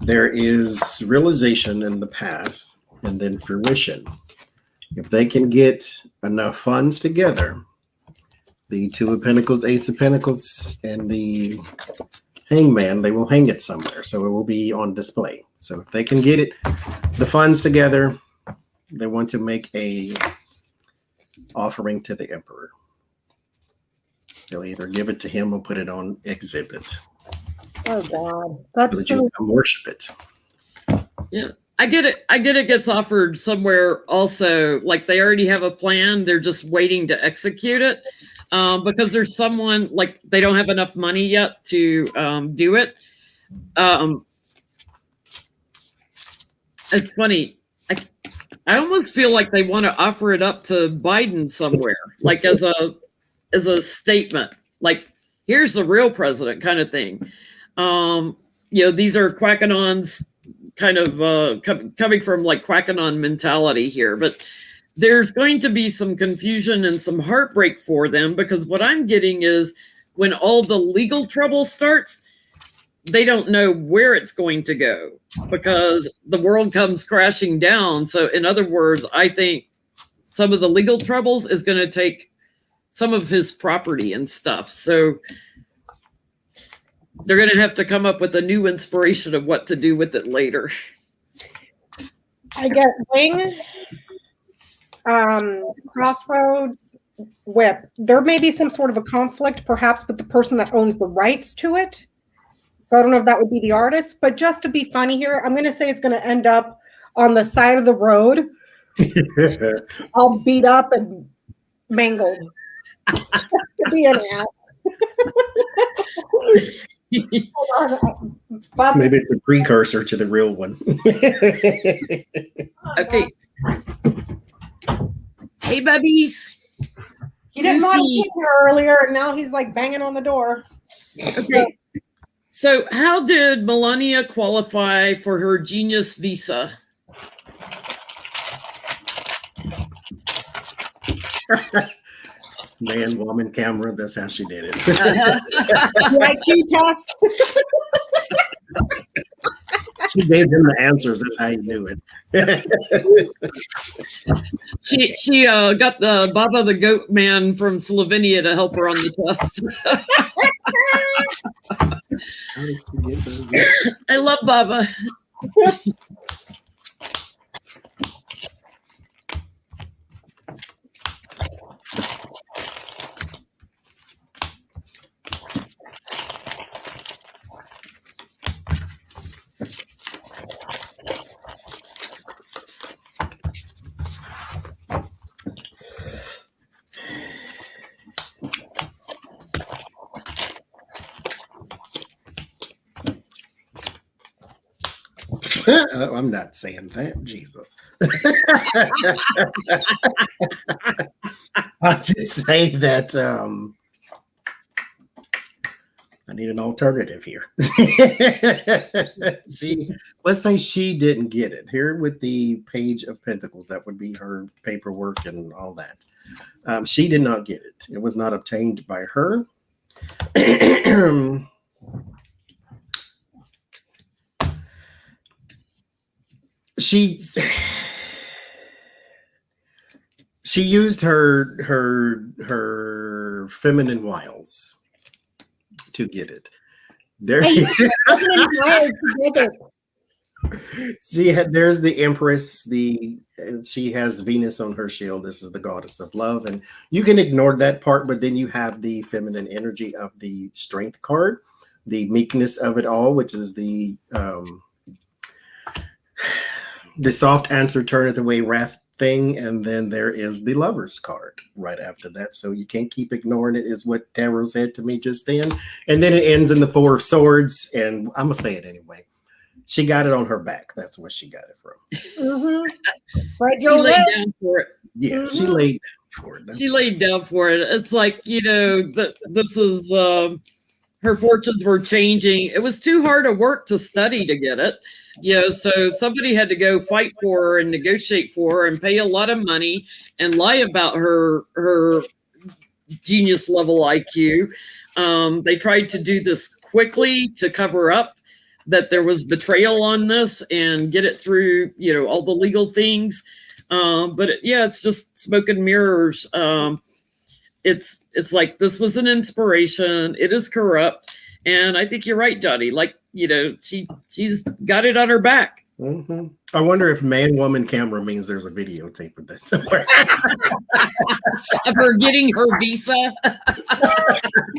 There is realization in the path and then fruition. If they can get enough funds together, the Two of Pentacles, Ace of Pentacles, and the Hangman, they will hang it somewhere. So it will be on display. So if they can get the funds together, they want to make a offering to the emperor. They'll either give it to him or put it on exhibit. Oh God, that's so that you can worship it. Yeah, I get it. It gets offered somewhere also. Like they already have a plan. They're just waiting to execute it because there's someone like they don't have enough money yet to do it. It's funny. I almost feel like they want to offer it up to Biden somewhere, like as a statement, like here's the real president kind of thing. These are Quackanons kind of coming from like Quackanon mentality here, but there's going to be some confusion and some heartbreak for them because what I'm getting is when all the legal trouble starts, they don't know where it's going to go because the world comes crashing down. So in other words, I think some of the legal troubles is going to take some of his property and stuff. So they're going to have to come up with a new inspiration of what to do with it later. I get Wing, Crossroads, Whip. There may be some sort of a conflict, perhaps, with the person that owns the rights to it. So I don't know if that would be the artist, but just to be funny here, I'm going to say it's going to end up on the side of the road, all beat up and mangled. Just to be an ass. Maybe it's a precursor to the real one. Okay. Hey, bubbies. He didn't want to be here earlier, and now he's like banging on the door. Okay. So how did Melania qualify for her genius visa? Man, woman, camera, that's how she did it. The IQ test. She gave him the answers. That's how he knew it. She got the Baba the Goat Man from Slovenia to help her on the test. I love Baba. I'm not saying that, Jesus. I'll just say that I need an alternative here. Let's say she didn't get it. Here with the Page of Pentacles, that would be her paperwork and all that. She did not get it. It was not obtained by her. She used her feminine wiles to get it. There's the Empress. She has Venus on her shield. This is the goddess of love, and you can ignore that part. But then you have the feminine energy of the Strength card, the meekness of it all, which is the soft answer turneth away wrath thing, and then there is the Lover's card right after that. So you can't keep ignoring it, is what Tarot said to me just then. And then it ends in the Four of Swords, and I'm gonna say it anyway. She got it on her back. That's where she got it from. Mm-hmm. Right, She laid down for it. Yeah, Mm-hmm. she laid down for it. She laid down for it. It's like, this is her fortunes were changing. It was too hard of work to study to get it. So somebody had to go fight for her and negotiate for her and pay a lot of money and lie about her genius level IQ. They tried to do this quickly to cover up that there was betrayal on this and get it through, all the legal things. But it's just smoke and mirrors. It's like, this was an inspiration. It is corrupt. And I think you're right, Johnny. Like, she's got it on her back. Mm-hmm. I wonder if man, woman, camera means there's a videotape of this somewhere. Of her getting her visa.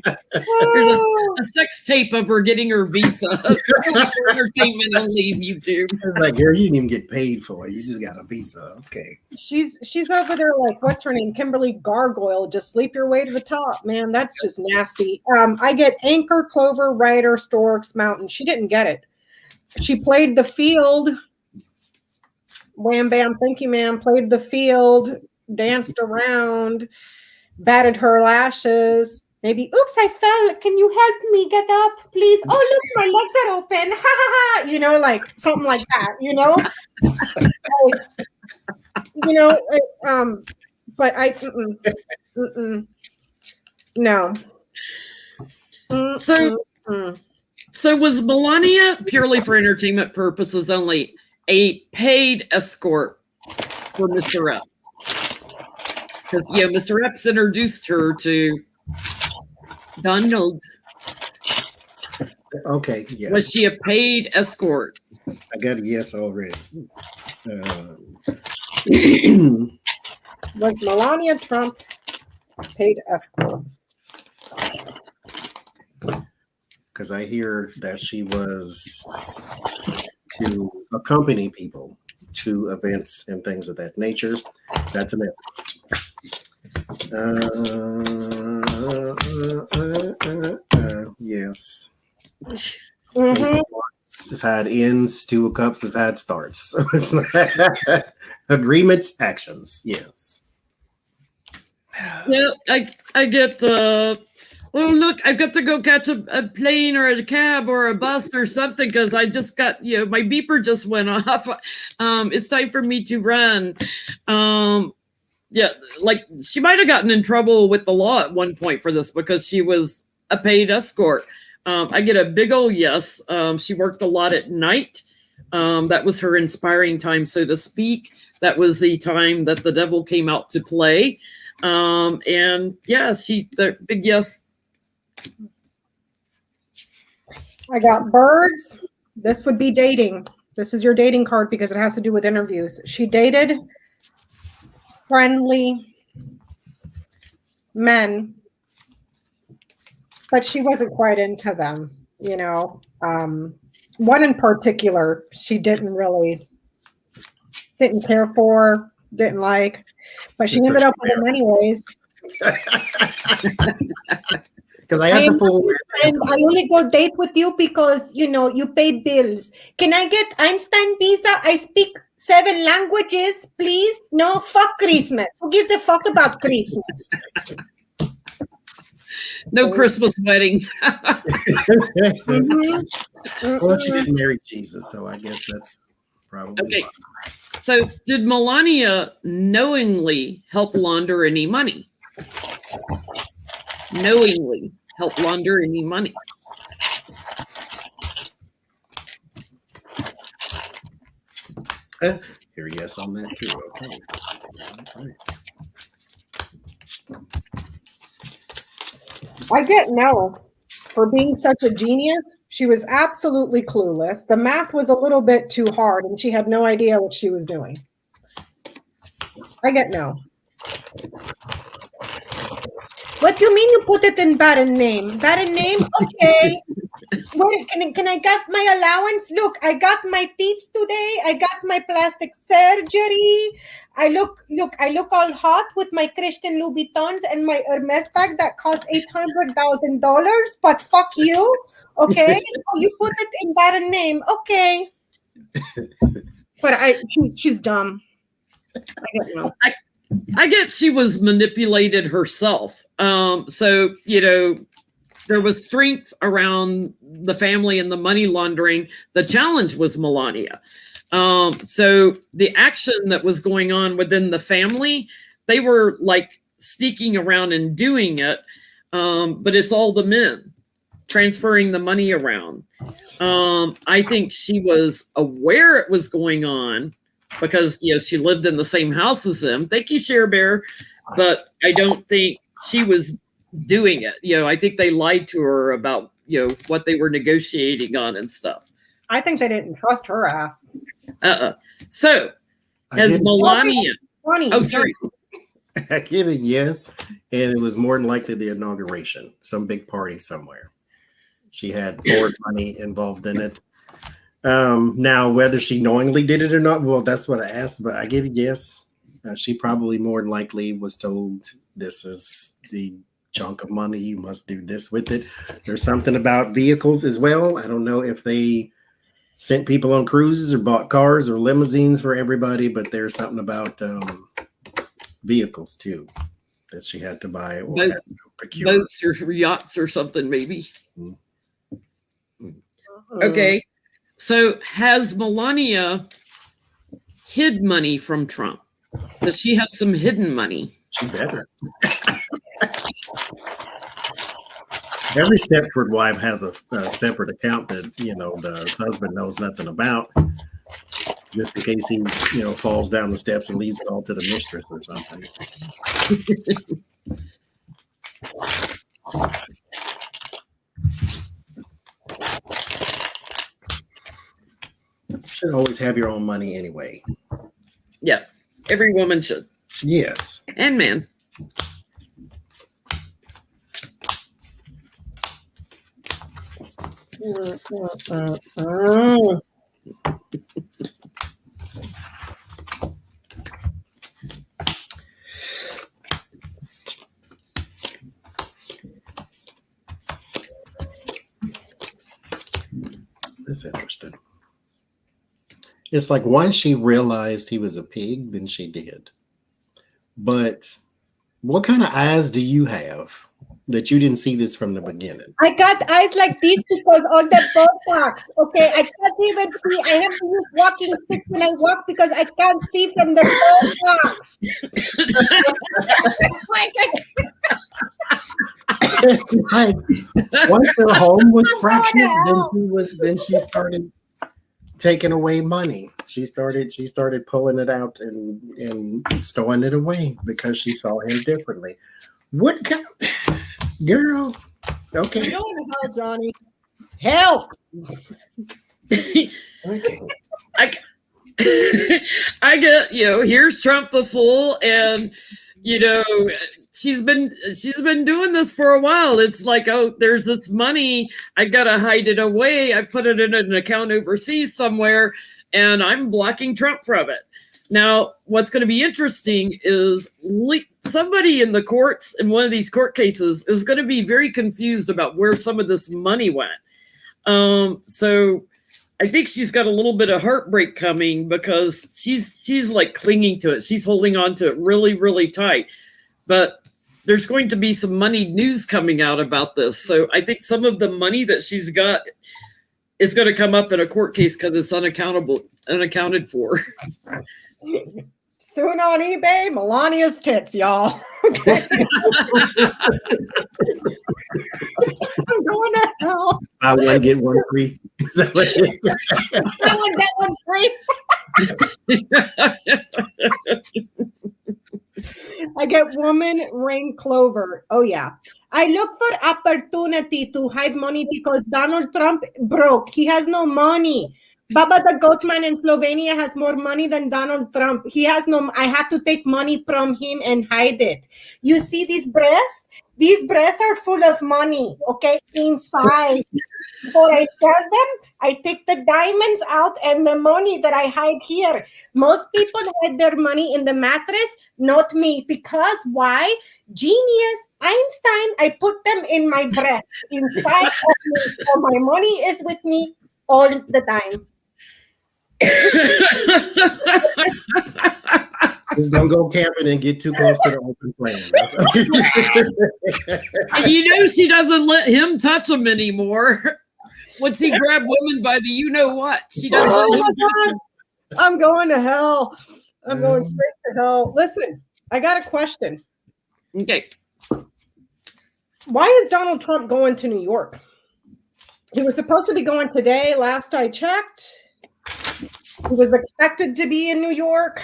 There's a sex tape of her getting her visa. For entertainment only, YouTube. It's like, girl, you didn't even get paid for it. You just got a visa. Okay. She's over there like, what's her name? Kimberly Gargoyle. Just sleep your way to the top, man. That's just nasty. I get Anchor, Clover, Rider, Storks, Mountain. She didn't get it. She played the field. Wham bam, thank you, ma'am. Played the field, danced around, batted her lashes. Maybe, oops, I fell. Can you help me get up, please? Oh, look, my legs are open. Ha ha ha. Like something like that, But I, no. So was Melania, purely for entertainment purposes only, a paid escort for Mr. Epps? Because, Mr. Epps introduced her to Donald. Okay, yeah. Was she a paid escort? I got a yes already. Was Melania Trump paid escort? Because I hear that she was to accompany people to events and things of that nature. That's an yes. It's had ends, two of cups has had starts. So it's agreements, actions. Yes. Yeah, I get oh look, I've got to go catch a plane or a cab or a bus or something because I just got, my beeper just went off. It's time for me to run. Yeah, like she might have gotten in trouble with the law at one point for this because she was a paid escort. I get a big old yes. She worked a lot at night. That was her inspiring time, so to speak. That was the time that the devil came out to play. And yeah, the big yes. I got birds. This would be dating. This is your dating card because it has to do with interviews. She dated friendly men, but she wasn't quite into them, one in particular, she didn't care for, didn't like, but she ended up with him anyways. Because I have the full. And I only go date with you because, you pay bills. Can I get Einstein visa? I speak 7 languages, please. No, fuck Christmas. Who gives a fuck about Christmas? No Christmas wedding. Well, she didn't marry Jesus, so I guess that's probably okay. So did Melania knowingly help launder any money? Knowingly help launder any money? Here, yes, on that too. Okay. I get no. For being such a genius, she was absolutely clueless. The math was a little bit too hard, and she had no idea what she was doing. I get no. What do you mean you put it in Baron name? Baron name? Okay. Where can I get my allowance? Look, I got my teeth today. I got my plastic surgery. I look all hot with my Christian Louboutins and my Hermes bag that cost $800,000. But fuck you, okay? You put it in Baron name, okay? But she's dumb. I don't know. I get she was manipulated herself. So, there was strength around the family and the money laundering. The challenge was Melania. So the action that was going on within the family, they were like sneaking around and doing it. But it's all the men transferring the money around. I think she was aware it was going on because, she lived in the same house as them. Thank you, Share Bear. But I don't think she was doing it. I think they lied to her about, what they were negotiating on and stuff. I think they didn't trust her ass. So, as Melania... Oh, sorry. I get a yes, and it was more than likely the inauguration, some big party somewhere. She had Ford money involved in it. Now, whether she knowingly did it or not, well, that's what I asked, but I get a yes. She probably more than likely was told, this is the chunk of money, you must do this with it. There's something about vehicles as well. I don't know if they sent people on cruises or bought cars or limousines for everybody, but there's something about vehicles too that she had to buy or had to procure. Boats or yachts or something, maybe. Okay, so has Melania hid money from Trump? Does she have some hidden money? She better. Every Stepford wife has a separate account that, the husband knows nothing about, just in case he, falls down the steps and leaves it all to the mistress or something. You should always have your own money anyway. Yeah, every woman should. Yes. And man. That's interesting. It's like once she realized he was a pig, then she did. But what kind of eyes do you have that you didn't see this from the beginning? I got eyes like these because all the Botox. Okay, I can't even see. I have to use walking stick when I walk because I can't see from the Botox. It's like once her home was fractured, then she started taking away money. She started pulling it out and stowing it away because she saw him differently. What kind girl? Okay. You're going to hell, Johnny. Help! Okay. I get, here's Trump the fool, and she's been doing this for a while. It's like, oh, there's this money, I gotta hide it away. I put it in an account overseas somewhere, and I'm blocking Trump from it. Now, what's going to be interesting is somebody in the courts in one of these court cases is going to be very confused about where some of this money went. So I think she's got a little bit of heartbreak coming because she's like clinging to it. She's holding on to it really, really tight. But there's going to be some money news coming out about this. So I think some of the money that she's got is going to come up in a court case because it's unaccounted for. Soon on eBay, Melania's tits, y'all. Okay. I'm going to hell. I want to get one free. Is that what it is? I want that one free. I get woman ring clover. Oh, yeah. I look for opportunity to hide money because Donald Trump broke. He has no money. Baba the Goatman in Slovenia has more money than Donald Trump. He has no, I have to take money from him and hide it. You see these breasts? These breasts are full of money, okay, inside. Before I sell them, I take the diamonds out and the money that I hide here. Most people hide their money in the mattress, not me. Because why? Genius, Einstein, I put them in my breasts, inside of me. So my money is with me all the time. Just don't go camping and get too close to the open flame. She doesn't let him touch them anymore. Once he grabbed women by the you-know-what, she doesn't let him touch them. I'm going to hell. I'm going straight to hell. Listen, I got a question. Okay. Why is Donald Trump going to New York? He was supposed to be going today, last I checked. He was expected to be in New York.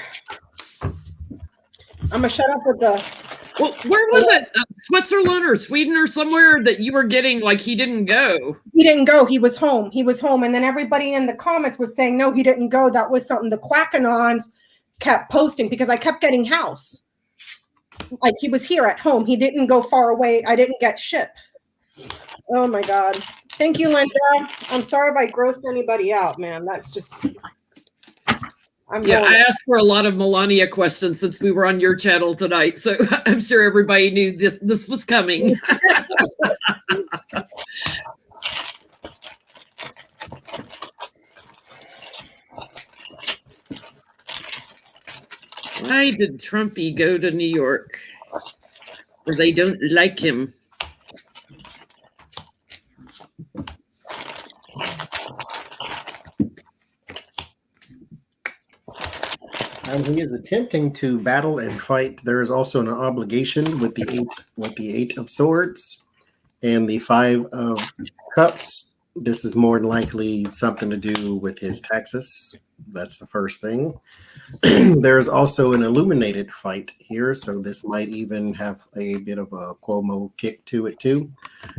I'm going to shut up with the... Well, where was it? Switzerland or Sweden or somewhere that you were getting like he didn't go? He didn't go. He was home. He was home. And then everybody in the comments was saying, no, he didn't go. That was something the Quackanons kept posting because I kept getting house. Like he was here at home. He didn't go far away. I didn't get ship. Oh, my God. Thank you, Linda. I'm sorry if I grossed anybody out, man. That's just... I asked for a lot of Melania questions since we were on your channel tonight, so I'm sure everybody knew this was coming. Why did Trumpy go to New York? Or they don't like him. He is attempting to battle and fight. There is also an obligation with the eight of swords, And the 5 of Cups, this is more than likely something to do with his taxes. That's the first thing. There's also an illuminated fight here, so this might even have a bit of a Cuomo kick to it too.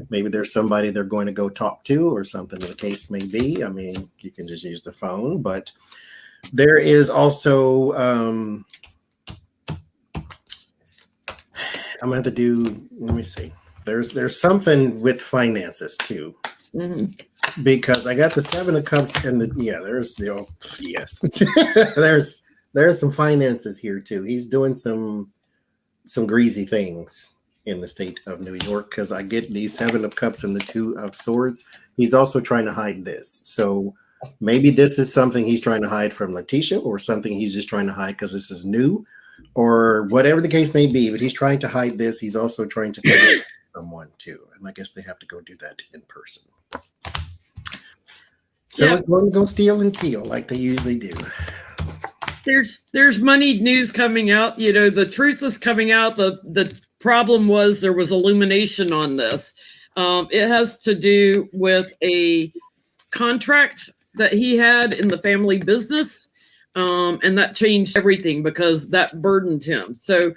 Maybe there's somebody they're going to go talk to or something the case may be. I mean, you can just use the phone, but there is also I'm gonna have to do, let me see. There's something with finances too. Mm-hmm. Because I got the 7 of Cups and there's yes. there's some finances here too. He's doing some greasy things in the state of New York, because I get the 7 of Cups and the 2 of Swords. He's also trying to hide this. So maybe this is something he's trying to hide from Letitia, or something he's just trying to hide because this is new, or whatever the case may be. But he's trying to hide this. He's also trying to cover someone too. And I guess they have to go do that in person. So it's going to go steal and kill like they usually do. There's moneyed news coming out. You know, the truth is coming out. The problem was there was illumination on this. It has to do with a contract that he had in the family business. And that changed everything because that burdened him. So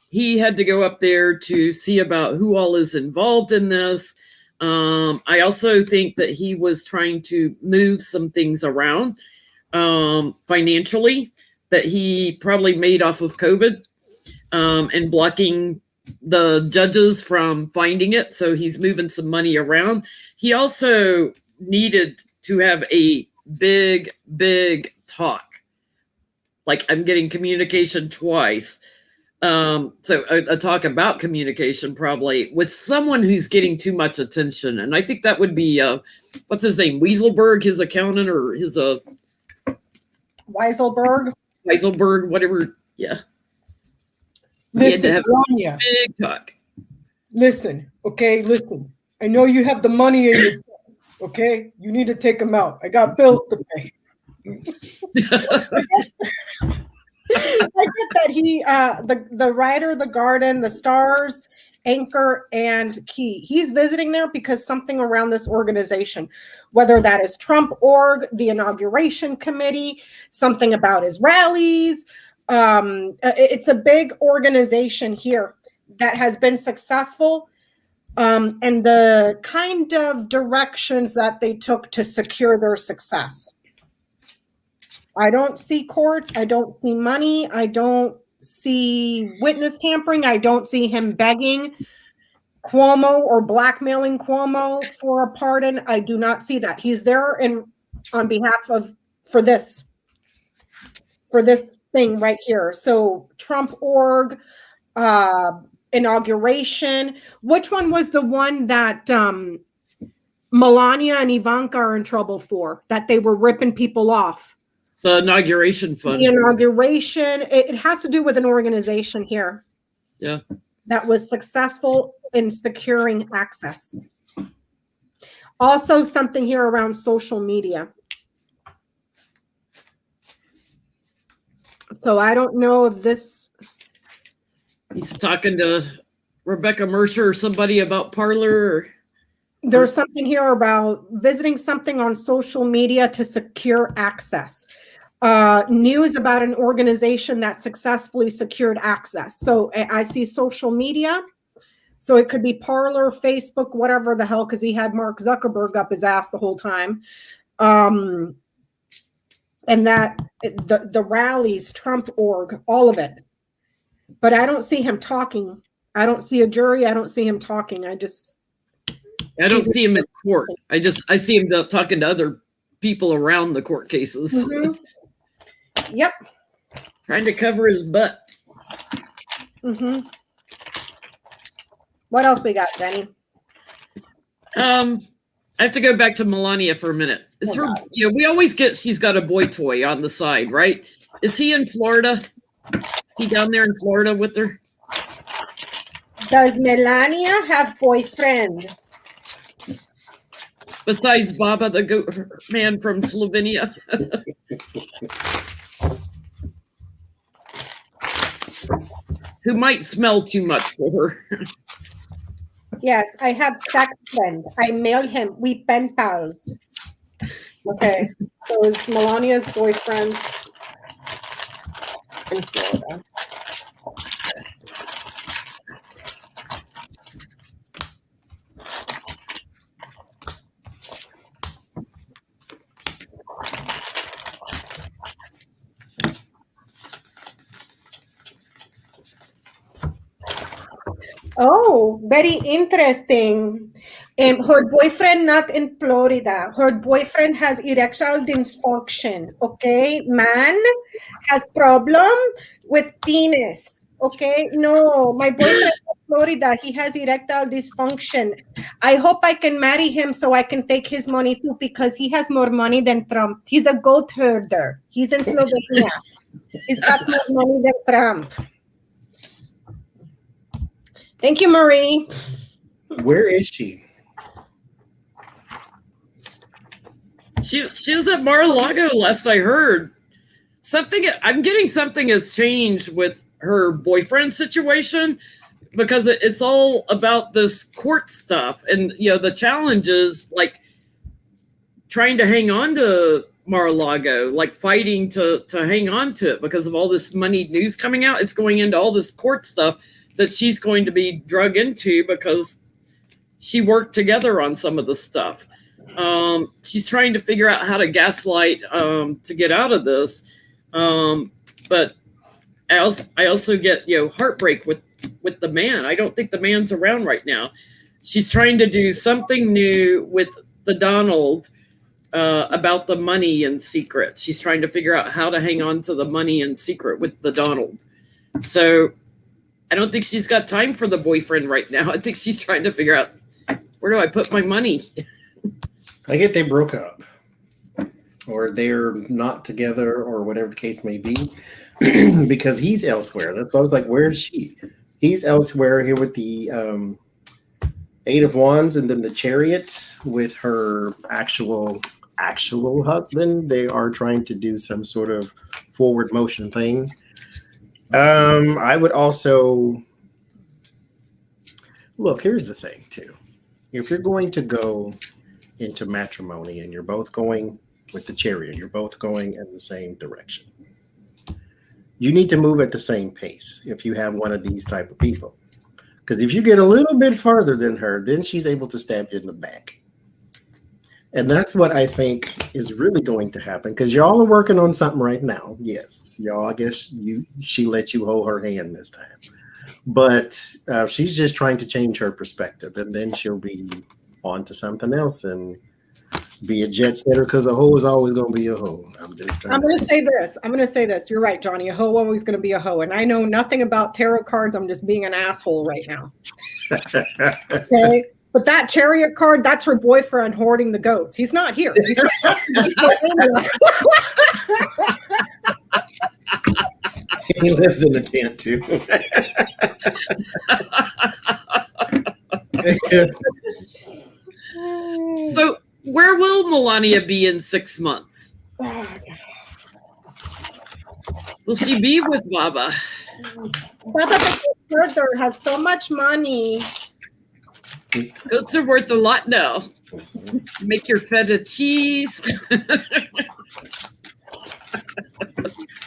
he had to go up there to see about who all is involved in this. I also think that he was trying to move some things around financially that he probably made off of COVID and blocking the judges from finding it. So he's moving some money around. He also needed to have a big talk. Like, I'm getting communication twice. So a talk about communication probably with someone who's getting too much attention. And I think that would be, what's his name? Weaselberg, his accountant, or his, Weiselberg, whatever. Yeah. Listen, Melania, Big talk. listen, okay, listen. I know you have the money in your, okay? You need to take them out. I got bills to pay. I get that he, the writer, the garden, the stars, anchor, and key. He's visiting there because something around this organization, whether that is Trump org, the inauguration committee, something about his rallies. It's a big organization here that has been successful, and the kind of directions that they took to secure their success. I don't see courts. I don't see money. I don't see witness tampering. I don't see him begging Cuomo or blackmailing Cuomo for a pardon. I do not see that. He's there on behalf of for this thing right here. So Trump org, inauguration. Which one was the one that Melania and Ivanka are in trouble for? That they were ripping people off. The inauguration fund. The inauguration, it has to do with an organization here. Yeah. That was successful in securing access. Also something here around social media. So I don't know if this. He's talking to Rebecca Mercer or somebody about Parler. Or... There's something here about visiting something on social media to secure access. News about an organization that successfully secured access. So I see social media. So it could be Parler, Facebook, whatever the hell, because he had Mark Zuckerberg up his ass the whole time. And that the rallies, Trump org, all of it. But I don't see him talking. I don't see a jury. I don't see him talking. I don't see him in court. I see him talking to other people around the court cases. Mm-hmm. Yep. Trying to cover his butt. Mm-hmm. What else we got, Jenny? I have to go back to Melania for a minute. Is her, we always get, she's got a boy toy on the side, right? Is he in Florida? Is he down there in Florida with her? Does Melania have boyfriend? Besides Baba, the man from Slovenia. Who might smell too much for her. Yes, I have sex friend. I mail him. We pen pals. Okay, so it's Melania's boyfriend in Florida. Oh, very interesting. Her boyfriend not in Florida. Her boyfriend has erectile dysfunction. Okay, man has problem with penis. Okay, no, my boyfriend in Florida. He has erectile dysfunction. I hope I can marry him so I can take his money too because he has more money than Trump. He's a goat herder. He's in Slovenia. He's got more money than Trump. Thank you, Marie. Where is she? She was at Mar-a-Lago last I heard. I'm getting something has changed with her boyfriend situation because it's all about this court stuff. And, the challenge is like trying to hang on to Mar-a-Lago, like fighting to hang on to it because of all this moneyed news coming out. It's going into all this court stuff that she's going to be drug into because she worked together on some of the stuff. She's trying to figure out how to gaslight to get out of this. But I also get heartbreak with the man. I don't think the man's around right now. She's trying to do something new with the Donald about the money in secret. She's trying to figure out how to hang on to the money in secret with the Donald. So I don't think she's got time for the boyfriend right now. I think she's trying to figure out, where do I put my money? I get they broke up or they're not together or whatever the case may be because he's elsewhere. That's why I was like, where is she? He's elsewhere here with the Eight of Wands and then the Chariot with her actual husband. They are trying to do some sort of forward motion thing. I would also look, here's the thing too. If you're going to go into matrimony and you're both going with the Chariot, you're both going in the same direction. You need to move at the same pace if you have one of these type of people. Because if you get a little bit farther than her, then she's able to stab you in the back. And that's what I think is really going to happen because y'all are working on something right now. Yes, y'all, I guess she let you hold her hand this time. But she's just trying to change her perspective and then she'll be on to something else and be a jet setter because a hoe is always going to be a hoe. I'm going to say this. You're right, Johnny. A hoe always going to be a hoe. And I know nothing about tarot cards. I'm just being an asshole right now. Okay. But that Chariot card, that's her boyfriend hoarding the goats. He's not here. He's not he lives in a tent too. So where will Melania be in 6 months? Will she be with Baba? Baba the has so much money. Goats are worth a lot now. Make your feta cheese.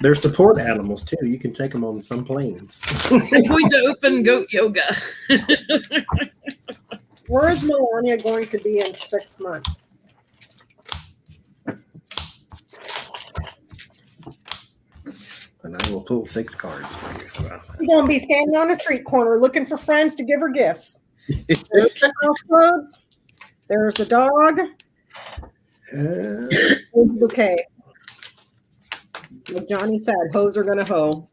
They're support animals too. You can take them on some planes. I'm going to open goat yoga. Where is Melania going to be in 6 months? And I will pull 6 cards for you. She's going to be standing on a street corner looking for friends to give her gifts. There's the crossroads. There's the dog. There's the bouquet. Like Johnny said, hoes are gonna hoe.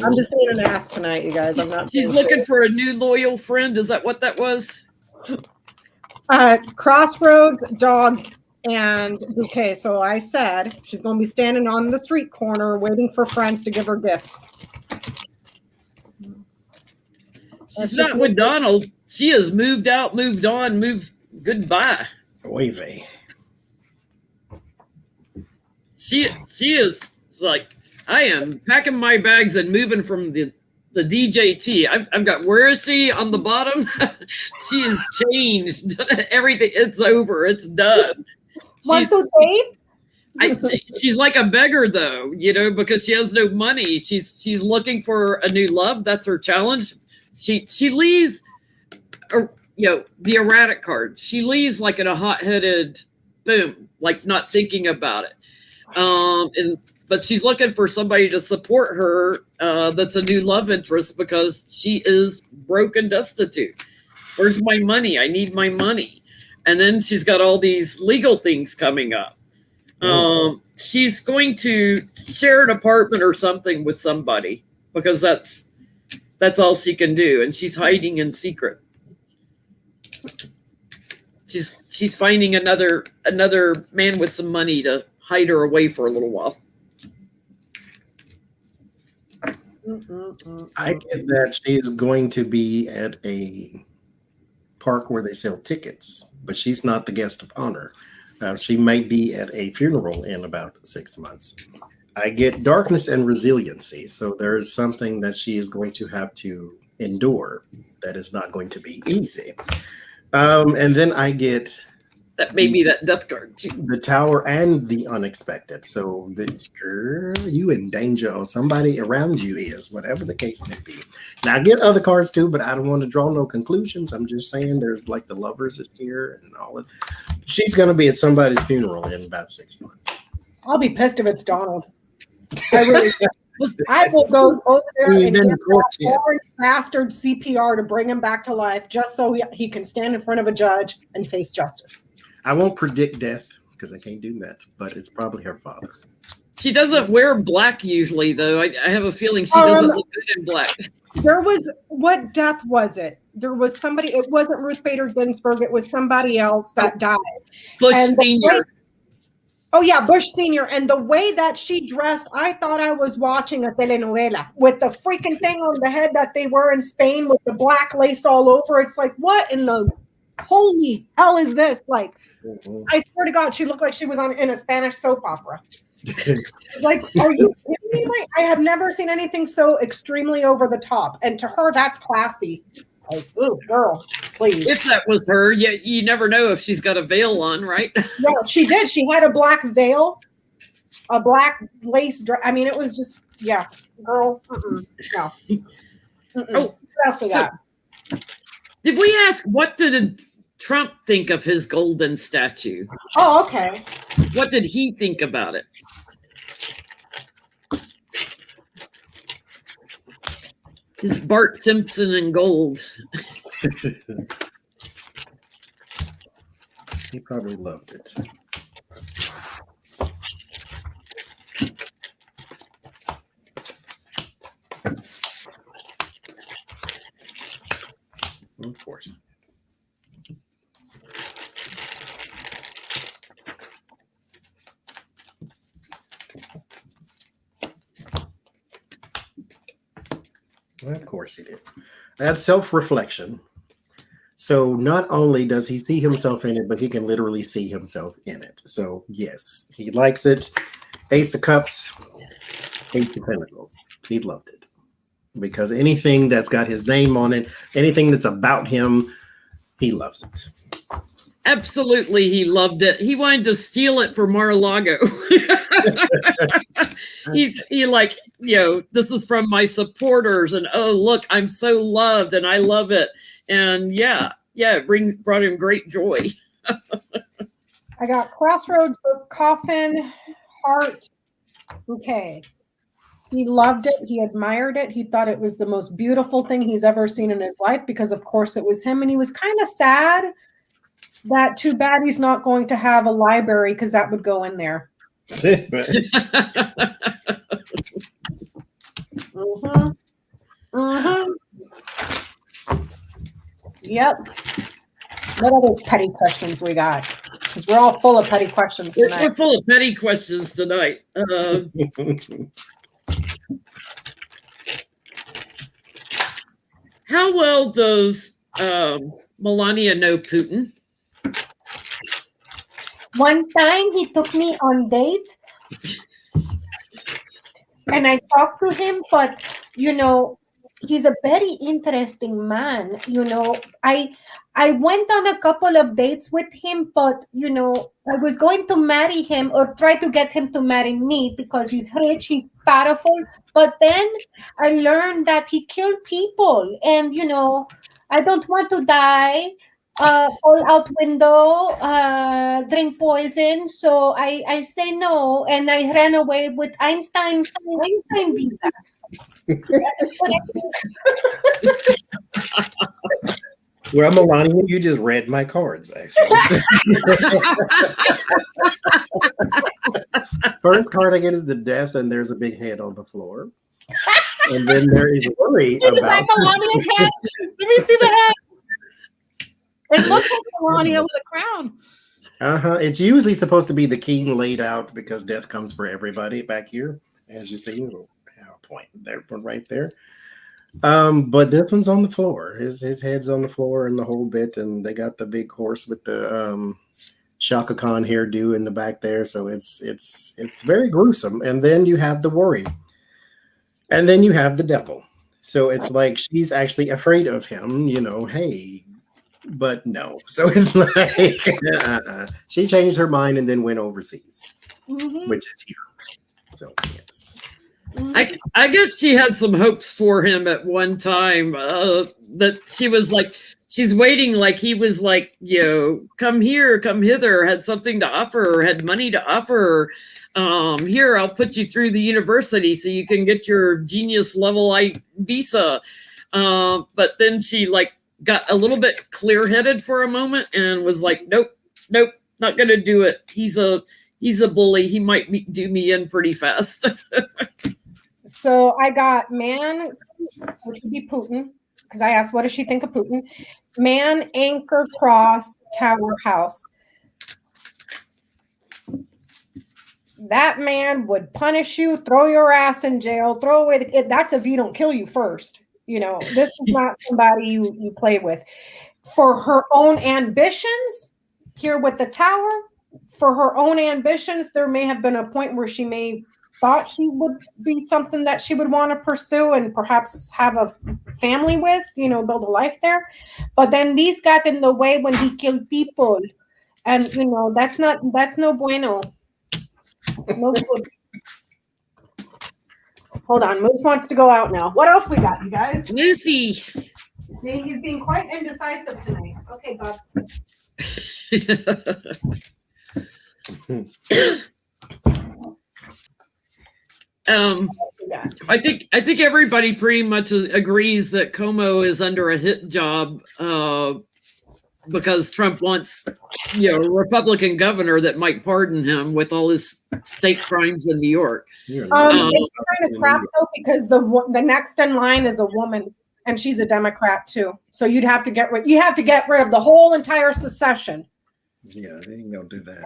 I'm just being an ass tonight, you guys. I'm not. She's looking for a new loyal friend. Is that what that was? Crossroads, dog, and bouquet. So I said she's gonna be standing on the street corner waiting for friends to give her gifts. She's not with Donald. She has moved out, moved on, moved goodbye. Oy vey. She is like, I am packing my bags and moving from the the DJT. I've got, where is she on the bottom? She has changed everything. It's over. It's done. Want to date? She's like a beggar though, because she has no money. She's looking for a new love. That's her challenge. She leaves, the erratic card. She leaves like in a hot-headed boom, like not thinking about it. But she's looking for somebody to support her. That's a new love interest because she is broke and destitute. Where's my money? I need my money. And then she's got all these legal things coming up. She's going to share an apartment or something with somebody because that's all she can do. And she's hiding in secret. She's finding another man with some money to hide her away for a little while. I get that she is going to be at a park where they sell tickets, but she's not the guest of honor. She might be at a funeral in about 6 months. I get darkness and resiliency. So there's something that she is going to have to endure that is not going to be easy. And then I get that may be that death card too. The Tower and the unexpected. So girl, you in danger or somebody around you is, whatever the case may be. Now I get other cards too, but I don't want to draw no conclusions. I'm just saying there's like the Lovers is here and all of. She's going to be at somebody's funeral in about 6 months. I'll be pissed if it's Donald. I really I will go over there and give that foreign bastard CPR to bring him back to life just so he can stand in front of a judge and face justice. I won't predict death because I can't do that, but it's probably her father. She doesn't wear black usually, though. I have a feeling she doesn't look good in black. There was, what death was it? There was somebody, it wasn't Ruth Bader Ginsburg, it was somebody else that died. Bush Sr. Oh yeah, Bush Sr. And the way that she dressed, I thought I was watching a telenovela with the freaking thing on the head that they wear in Spain with the black lace all over. It's like, what in the holy hell is this? Like, I swear to God, she looked like she was in a Spanish soap opera. Like, are you kidding me? Like, I have never seen anything so extremely over the top. And to her, that's classy. Like, oh, girl, please. If that was her, you never know if she's got a veil on, right? No, she did. She had a black veil, a black lace dress. I mean, it was just, yeah, girl. No. Oh, what else we got? Did we ask what did Trump think of his golden statue? Oh, okay. What did he think about it? His Bart Simpson in gold. He probably loved it. Of course. Of course he did. That's self-reflection. So not only does he see himself in it, but he can literally see himself in it. So yes, he likes it. Ace of Cups, Eight of Pentacles. He loved it. Because anything that's got his name on it, anything that's about him, he loves it. Absolutely, he loved it. He wanted to steal it for Mar-a-Lago. He like, this is from my supporters, and oh look, I'm so loved, and I love it, and it brought him great joy. I got Crossroads, Coffin, Heart. Okay. He loved it. He admired it. He thought it was the most beautiful thing he's ever seen in his life because, of course, it was him. And he was kind of sad that too bad he's not going to have a library because that would go in there. Yep. What other petty questions we got? Because we're all full of petty questions tonight. We're full of petty questions tonight. How well does Melania know Putin? One time he took me on date and I talked to him, but he's a very interesting man. I went on a couple of dates with him, but I was going to marry him or try to get him to marry me because he's rich, he's powerful. But then I learned that he killed people, and I don't want to die. Fall out window, drink poison. So I say no, and I ran away with Einstein visa. Well, Melania, you just read my cards, actually. First card I get is the death, and there's a big head on the floor. And then there is worry about... Like Melania's head. Let me see the head. It looks like Melania with a crown. It's usually supposed to be the king laid out because death comes for everybody back here. As you see, we'll have a point there, one right there. But this one's on the floor. His head's on the floor and the whole bit, and they got the big horse with the Shaka Khan hairdo in the back there. So it's very gruesome. And then you have the worry, and then you have the devil. So it's like she's actually afraid of him. Hey. But no, so it's like she changed her mind and then went overseas, which is here. So yes, I guess she had some hopes for him at one time. That she was like, she's waiting, like he was like, come here, come hither, had something to offer, had money to offer. Here, I'll put you through the university so you can get your genius level visa. But then she got a little bit clear-headed for a moment and was like, nope, not gonna do it. He's a bully. He might do me in pretty fast. So I got man, which would be Putin, because I asked, what does she think of Putin? Man, anchor, cross, tower, house. That man would punish you, throw your ass in jail, throw away that's if he don't kill you first. This is not somebody you play with. For her own ambitions, here with the tower, for her own ambitions, there may have been a point where she may thought she would be something that she would want to pursue and perhaps have a family with, build a life there. But then these got in the way when he killed people. And, that's no bueno. No good. Hold on, Moose wants to go out now. What else we got, you guys? Lucy. See, he's being quite indecisive tonight. Okay, Bubs. I think everybody pretty much agrees that Cuomo is under a hit job because Trump wants, a Republican governor that might pardon him with all his state crimes in New York. It's kind of crap though because the next in line is a woman and she's a Democrat too. So you'd have to get rid of the whole entire secession. Yeah, they ain't gonna do that.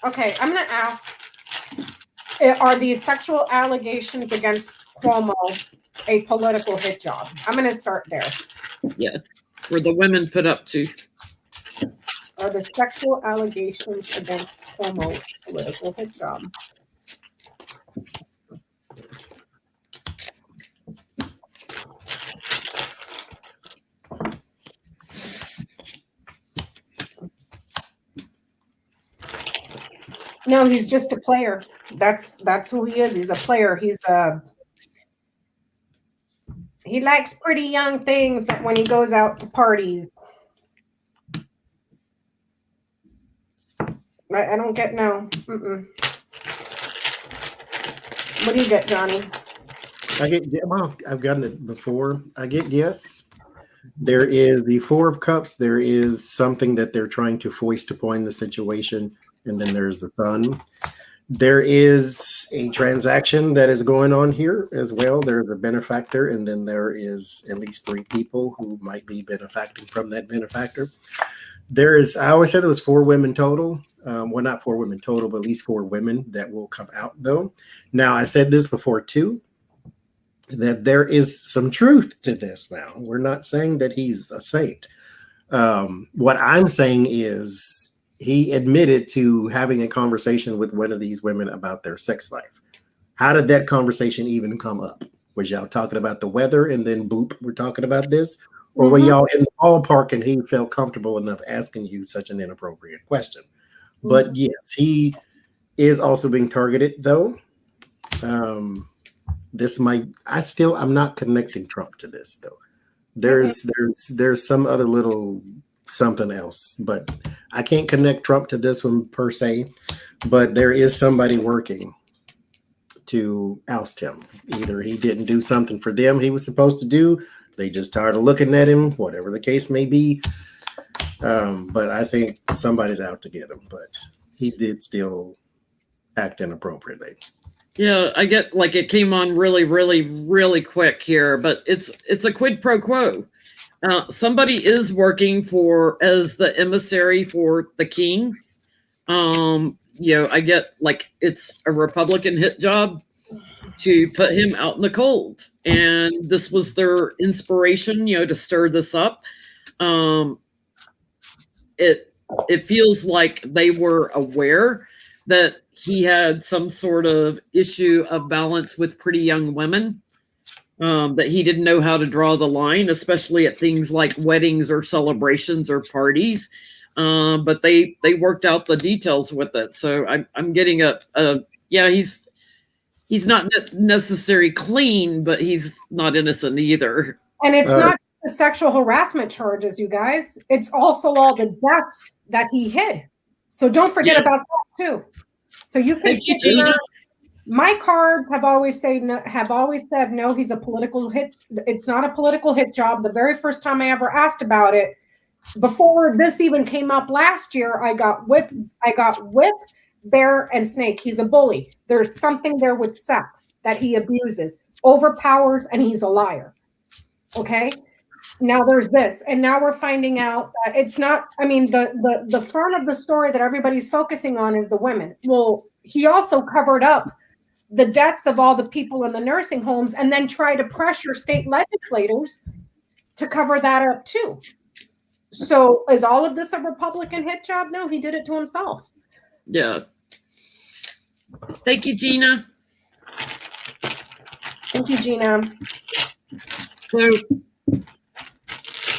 Okay, I'm gonna ask: are these sexual allegations against Cuomo a political hit job? I'm gonna start there. Yeah. Were the women put up to? Are the sexual allegations against Cuomo a political hit job? No, he's just a player. That's who he is. He's a player. He likes pretty young things that when he goes out to parties. I don't get no. What do you get, Johnny? I've gotten it before. I get yes. There is the Four of Cups. There is something that they're trying to foist upon the situation. And then there's the Sun. There is a transaction that is going on here as well. There's a benefactor, and then there is at least 3 people who might be benefacting from that benefactor. I always said there was 4 women total. Well, not 4 women total, but at least 4 women that will come out, though. Now, I said this before, too, that there is some truth to this now. We're not saying that he's a saint. What I'm saying is he admitted to having a conversation with one of these women about their sex life. How did that conversation even come up? Was y'all talking about the weather and then boop, we're talking about this? Or were Mhm. y'all in the ballpark and he felt comfortable enough asking you such an inappropriate question? But yes, he is also being targeted though. This might, I'm not connecting Trump to this though. There's some other little something else, but I can't connect Trump to this one per se, but there is somebody working to oust him. Either he didn't do something for them he was supposed to do, they just tired of looking at him, whatever the case may be. But I think somebody's out to get him, but he did still act inappropriately. Yeah, I get like it came on really, really, really quick here, but it's a quid pro quo. Somebody is working as the emissary for the king. I get like it's a Republican hit job to put him out in the cold, and this was their inspiration, to stir this up. It feels like they were aware that he had some sort of issue of balance with pretty young women, that he didn't know how to draw the line, especially at things like weddings or celebrations or parties. But they worked out the details with it. So I'm getting he's not necessarily clean, but he's not innocent either. And it's not the sexual harassment charges, you guys. It's also all the deaths that he hid. So don't forget about that too. So you can sit there. My cards have always said no, he's a political hit. It's not a political hit job. The very first time I ever asked about it, before this even came up last year, I got whip, bear, and snake. He's a bully. There's something there with sex that he abuses, overpowers, and he's a liar. Okay. Now there's this, and now we're finding out that it's not. I mean, the front of the story that everybody's focusing on is the women. Well, he also covered up the deaths of all the people in the nursing homes, and then try to pressure state legislators to cover that up too. So is all of this a Republican hit job? No, he did it to himself. Yeah. Thank you, Gina. Thank you, Gina. So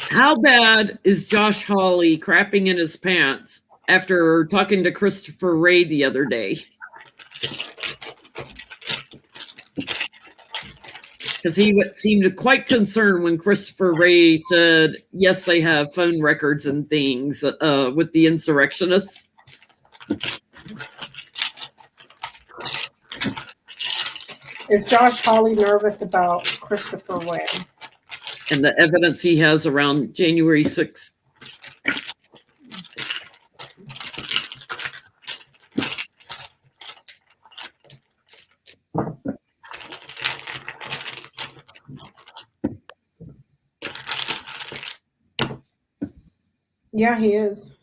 how bad is Josh Hawley crapping in his pants after talking to Christopher Wray the other day? Because he seemed quite concerned when Christopher Wray said, yes, they have phone records and things with the insurrectionists. Is Josh Hawley nervous about Christopher Wray? And the evidence he has around January 6th. Yeah, he is.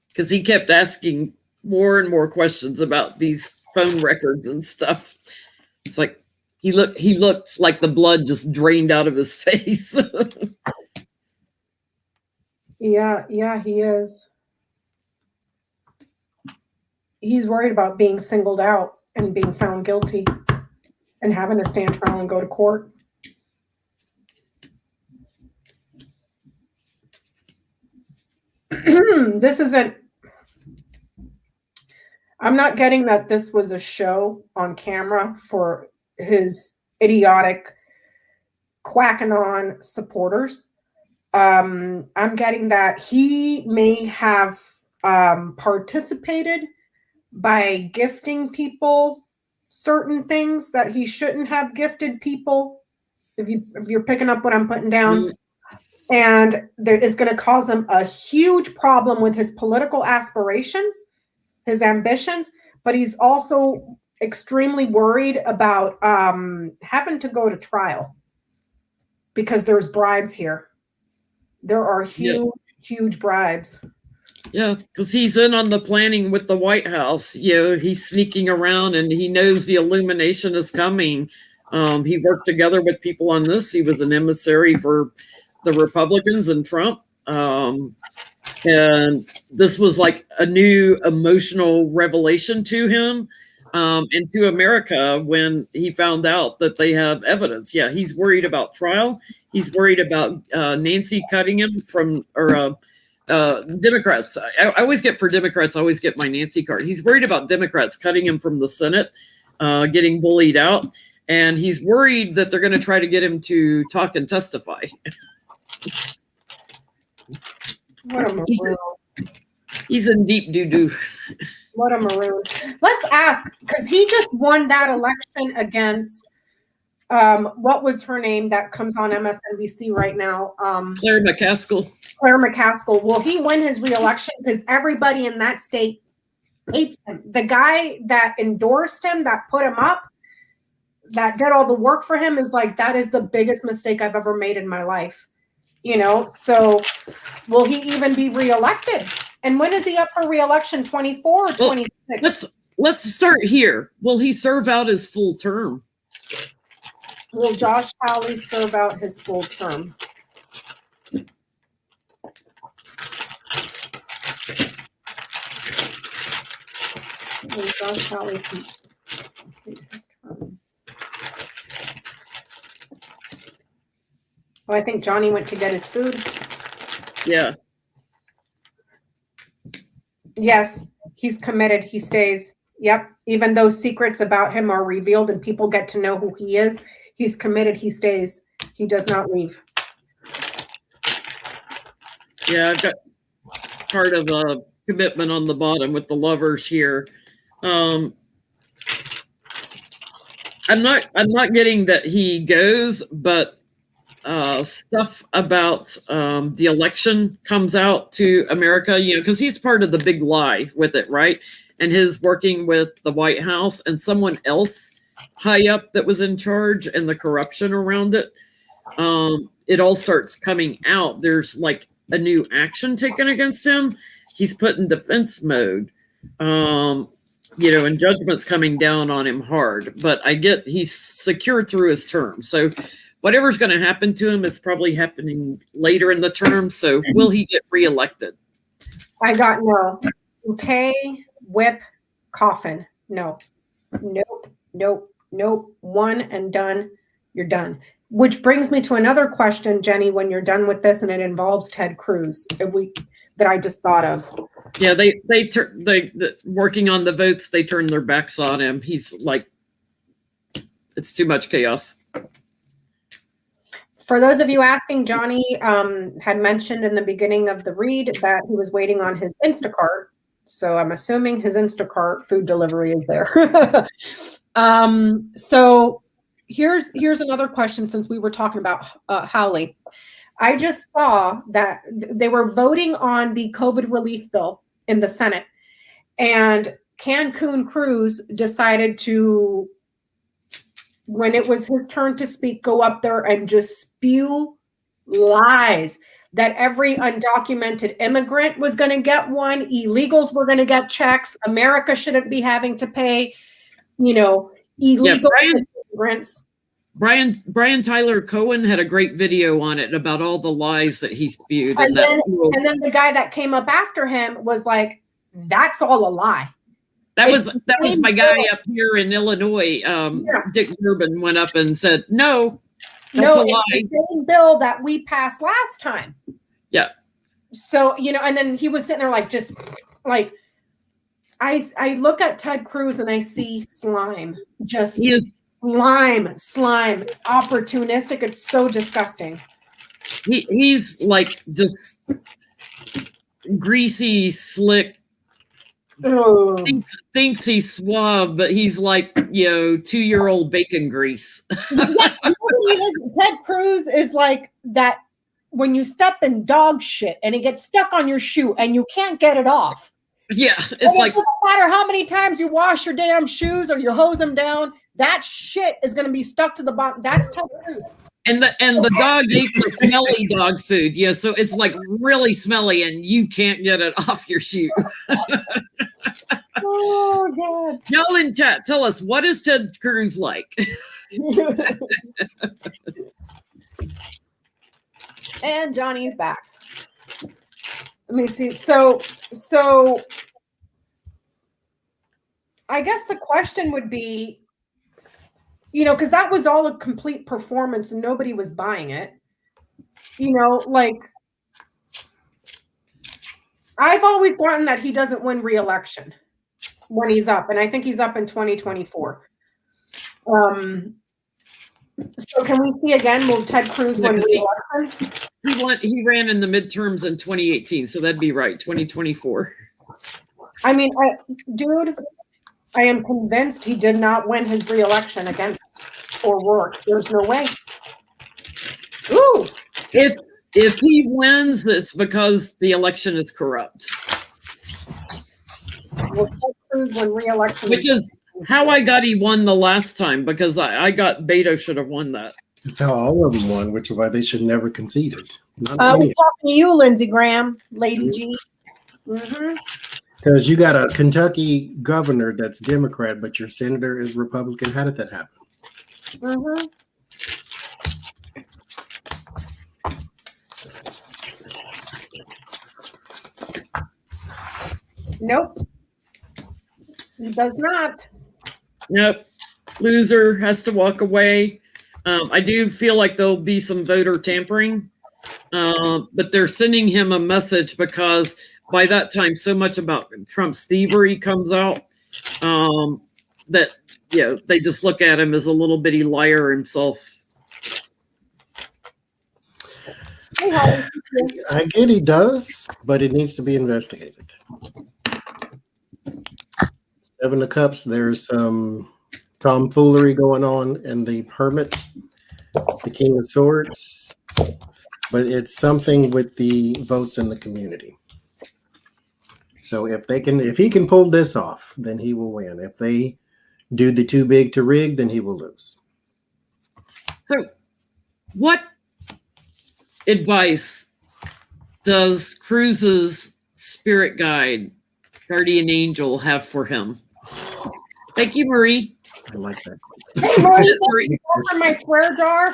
Because he kept asking more and more questions about these phone records and stuff. It's like he looks like the blood just drained out of his face. Yeah, he is. He's worried about being singled out and being found guilty and having to stand trial and go to court. I'm not getting that this was a show on camera for his idiotic Quackanon supporters. I'm getting that he may have participated by gifting people certain things that he shouldn't have gifted people. If you're picking up what I'm putting down. And it's going to cause him a huge problem with his political aspirations, his ambitions, but he's also extremely worried about having to go to trial because there's bribes here. There are huge bribes. Yeah, because he's in on the planning with the White House. He's sneaking around and he knows the illumination is coming. He worked together with people on this. He was an emissary for the Republicans and Trump. And this was like a new emotional revelation to him into America when he found out that they have evidence. Yeah, he's worried about trial. He's worried about Nancy cutting him from, or Democrats. I always get for Democrats, I always get my Nancy card. He's worried about Democrats cutting him from the Senate, getting bullied out. And he's worried that they're going to try to get him to talk and testify. What a maroon. He's in deep doo-doo. What a maroon. Let's ask, because he just won that election against, what was her name that comes on MSNBC right now? Claire McCaskill. Claire McCaskill. Will he win his reelection? Because everybody in that state hates him. The guy that endorsed him, that put him up, that did all the work for him, is like, that is the biggest mistake I've ever made in my life. You know, so will he even be reelected? And when is he up for reelection? 24 or 26? Let's start here. Will he serve out his full term? Will Josh Hawley serve out his full term? Will Josh Hawley complete his term? Oh, I think Johnny went to get his food. Yeah. Yes, he's committed. He stays. Yep. Even though secrets about him are revealed and people get to know who he is, he's committed. He stays. He does not leave. Yeah, I've got part of a commitment on the bottom with the lovers here. I'm not getting that he goes, but stuff about the election comes out to America, you know, because he's part of the big lie with it, right? And his working with the White House and someone else high up that was in charge and the corruption around it. It all starts coming out. There's like a new action taken against him. He's put in defense mode, you know, and judgment's coming down on him hard. But I get he's secured through his term. So whatever's going to happen to him is probably happening later in the term. So will he get reelected? I got no. Okay, whip, coffin. No. Nope, nope, nope. One and done. You're done. Which brings me to another question, Jenny, when you're done with this, and it involves Ted Cruz that I just thought of. Yeah, they working on the votes, they turn their backs on him. He's like, it's too much chaos. For those of you asking, Johnny had mentioned in the beginning of the read that he was waiting on his Instacart. So I'm assuming his Instacart food delivery is there. So here's another question, since we were talking about Howley. I just saw that they were voting on the COVID relief bill in the Senate, and Cancun Cruz decided to, when it was his turn to speak, go up there and just spew lies that every undocumented immigrant was going to get one, illegals were going to get checks, America shouldn't be having to pay, you know, illegal immigrants. Brian Tyler Cohen had a great video on it about all the lies that he spewed. And then the guy that came up after him was like, that's all a lie. That was my guy up here in Illinois. Dick Durbin went up and said, no, that's a lie. It's the same bill that we passed last time. Yeah. So, you know, and then he was sitting there like, just like, I look at Ted Cruz and I see slime. Just he is slime, opportunistic. It's so disgusting. He's like just greasy, slick. Thinks he's suave, but he's like, you know, 2-year-old bacon grease. Ted Cruz is like that when you step in dog shit and it gets stuck on your shoe and you can't get it off. Yeah, it's like, it doesn't matter how many times you wash your damn shoes or you hose them down, that shit is going to be stuck to the bottom. That's Ted Cruz. And the dog ate the smelly dog food. Yeah, so it's like really smelly and you can't get it off your shoe. Oh, God. Y'all in chat, tell us, what is Ted Cruz like? And Johnny's back. Let me see. So I guess the question would be, you know, because that was all a complete performance and nobody was buying it. You know, like, I've always gotten that he doesn't win re-election when he's up, and I think he's up in 2024. So can we see again, will Ted Cruz win re-election? He ran in the midterms in 2018, so that'd be right, 2024. I mean, dude, I am convinced he did not win his re-election against O'Rourke. There's no way. Ooh. If he wins, it's because the election is corrupt. Will Ted Cruz win re-election? Which is how I got he won the last time, because I got Beto should have won that. That's how all of them won, which is why they should never conceded. We're talking to you, Lindsey Graham, Lady G. Because you got a Kentucky governor that's Democrat, but your senator is Republican. How did that happen? Nope. He does not. Nope. Loser has to walk away. I do feel like there'll be some voter tampering, but they're sending him a message because by that time, so much about Trump's thievery comes out that, you know, they just look at him as a little bitty liar himself. I get he does, but it needs to be investigated. Seven of Cups, there's some tomfoolery going on in the Hermit, the King of Swords, but it's something with the votes in the community. So if he can pull this off, then he will win. If they do the too big to rig, then he will lose. So what advice does Cruz's spirit guide, guardian angel, have for him? Thank you, Marie. I like that. Hey, Marie, can you open my square jar?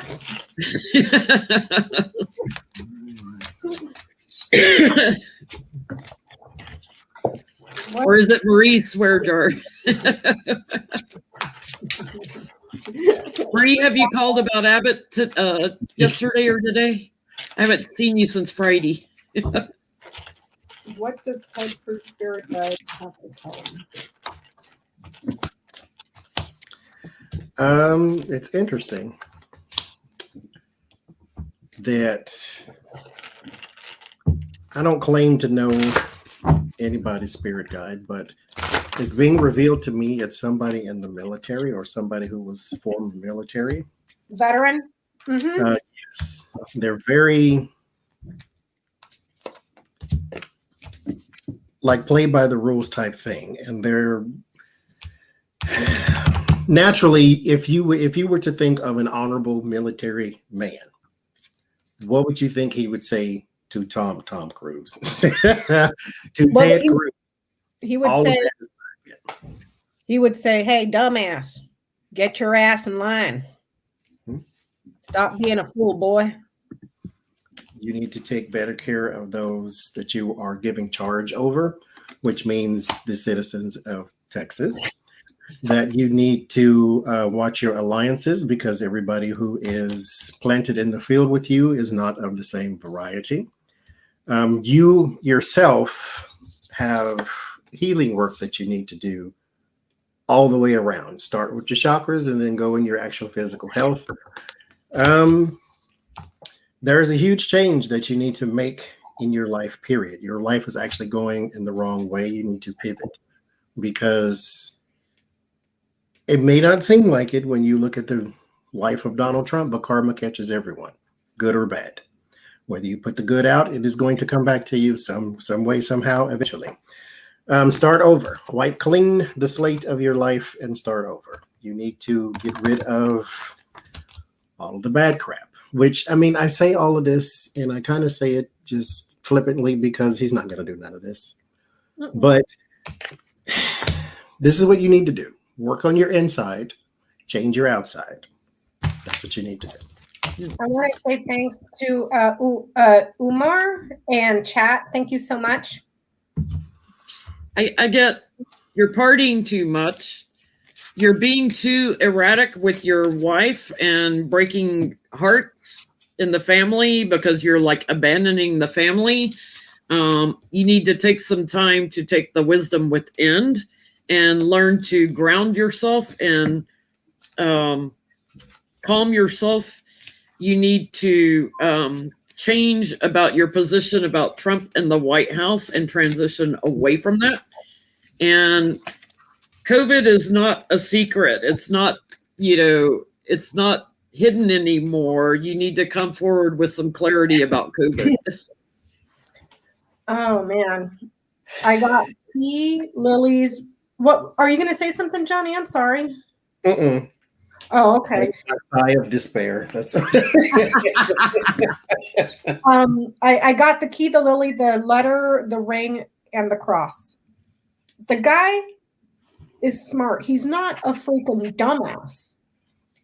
Or is it Marie's swear jar? Marie, have you called about Abbott yesterday or today? I haven't seen you since Friday. What does Ted Cruz spirit guide have to tell him? It's interesting that I don't claim to know anybody's spirit guide, but it's being revealed to me it's somebody in the military or somebody who was former military. Veteran? Yes. They're very like play by the rules type thing. And they're naturally, if you were to think of an honorable military man, what would you think he would say to Tom Cruise? To Ted Cruz? He would say, "Hey, dumbass, get your ass in line. Stop being a fool, boy. You need to take better care of those that you are giving charge over," which means the citizens of Texas. That you need to watch your alliances because everybody who is planted in the field with you is not of the same variety. You yourself have healing work that you need to do all the way around. Start with your chakras and then go in your actual physical health. There's a huge change that you need to make in your life, period. Your life is actually going in the wrong way. You need to pivot because it may not seem like it when you look at the life of Donald Trump, but karma catches everyone, good or bad. Whether you put the good out, it is going to come back to you some way, somehow, eventually. Start over. Wipe clean the slate of your life and start over. You need to get rid of all of the bad crap, which, I mean, I say all of this and I kind of say it just flippantly because he's not going to do none of this. But this is what you need to do. Work on your inside, change your outside. That's what you need to do. I want to say thanks to Umar and chat. Thank you so much. I get You're partying too much. You're being too erratic with your wife and breaking hearts in the family because you're like abandoning the family. You need to take some time to take the wisdom within and learn to ground yourself and calm yourself. You need to change about your position about Trump and the White House and transition away from that. And COVID is not a secret. It's not, it's not hidden anymore. You need to come forward with some clarity about COVID. Oh man, I got Lily's. What are you going to say something, Johnny? I'm sorry. Mm-mm. Oh, okay. A sigh of despair. That's I got the key, the lily, the letter, the ring, and the cross. The guy is smart. He's not a freaking dumbass.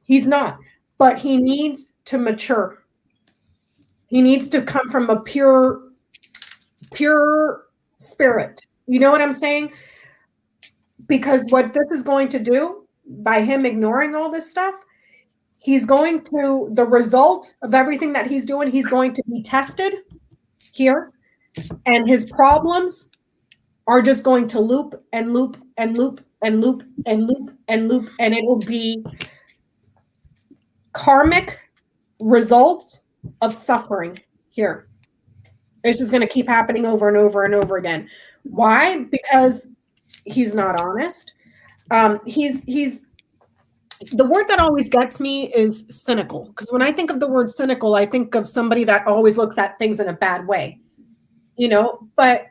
He's not, but he needs to mature. He needs to come from a pure spirit. You know what I'm saying? Because what this is going to do by him ignoring all this stuff, he's going to, the result of everything that he's doing, he's going to be tested here, and his problems are just going to loop and loop and loop and loop and loop and loop, and it will be karmic results of suffering here. This is going to keep happening over and over and over again. Why? Because he's not honest. He's the word that always gets me is cynical. Because when I think of the word cynical, I think of somebody that always looks at things in a bad way, but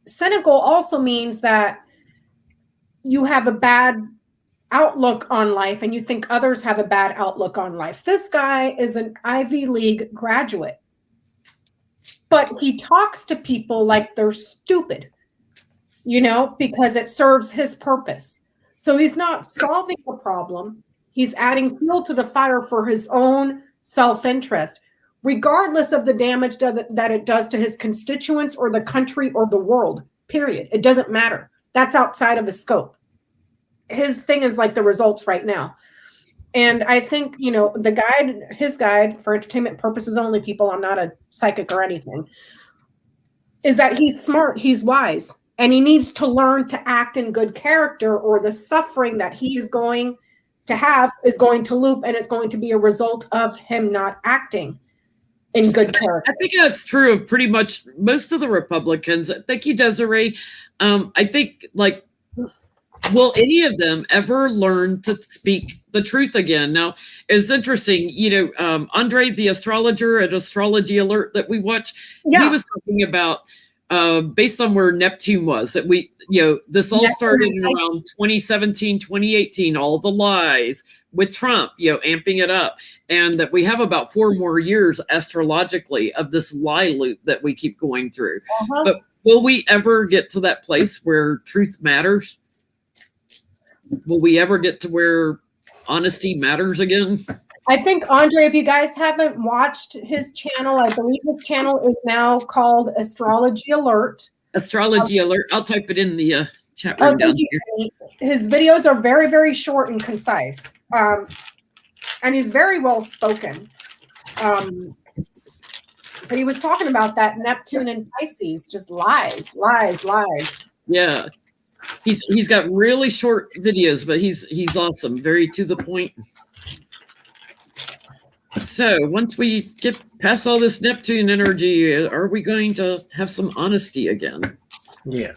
cynical also means that you have a bad outlook on life and you think others have a bad outlook on life. This guy is an Ivy League graduate, but he talks to people like they're stupid, because it serves his purpose. So he's not solving the problem. He's adding fuel to the fire for his own self-interest, regardless of the damage that it does to his constituents or the country or the world, period. It doesn't matter. That's outside of his scope. His thing is like the results right now. And I think, his guide for entertainment purposes only, people, I'm not a psychic or anything, is that he's smart, he's wise, and he needs to learn to act in good character, or the suffering that he is going to have is going to loop, and it's going to be a result of him not acting in good character. I think that's true of pretty much most of the Republicans. Thank you, Desiree. I think, will any of them ever learn to speak the truth again? Now, it's interesting, Andre, the astrologer at Astrology Alert that we watch, he was talking about, based on where Neptune was, that this all started in around 2017, 2018, all the lies with Trump, amping it up, and that we have about 4 more years astrologically of this lie loop that we keep going through. But will we ever get to that place where truth matters? Will we ever get to where honesty matters again? I think, Andre, if you guys haven't watched his channel, I believe his channel is now called Astrology Alert. Astrology Alert. I'll type it in the chat room down here. His videos are very, very short and concise. And he's very well spoken. But he was talking about that Neptune and Pisces, just lies. Yeah. He's got really short videos, but he's awesome, very to the point. So once we get past all this Neptune energy, are we going to have some honesty again? Yes.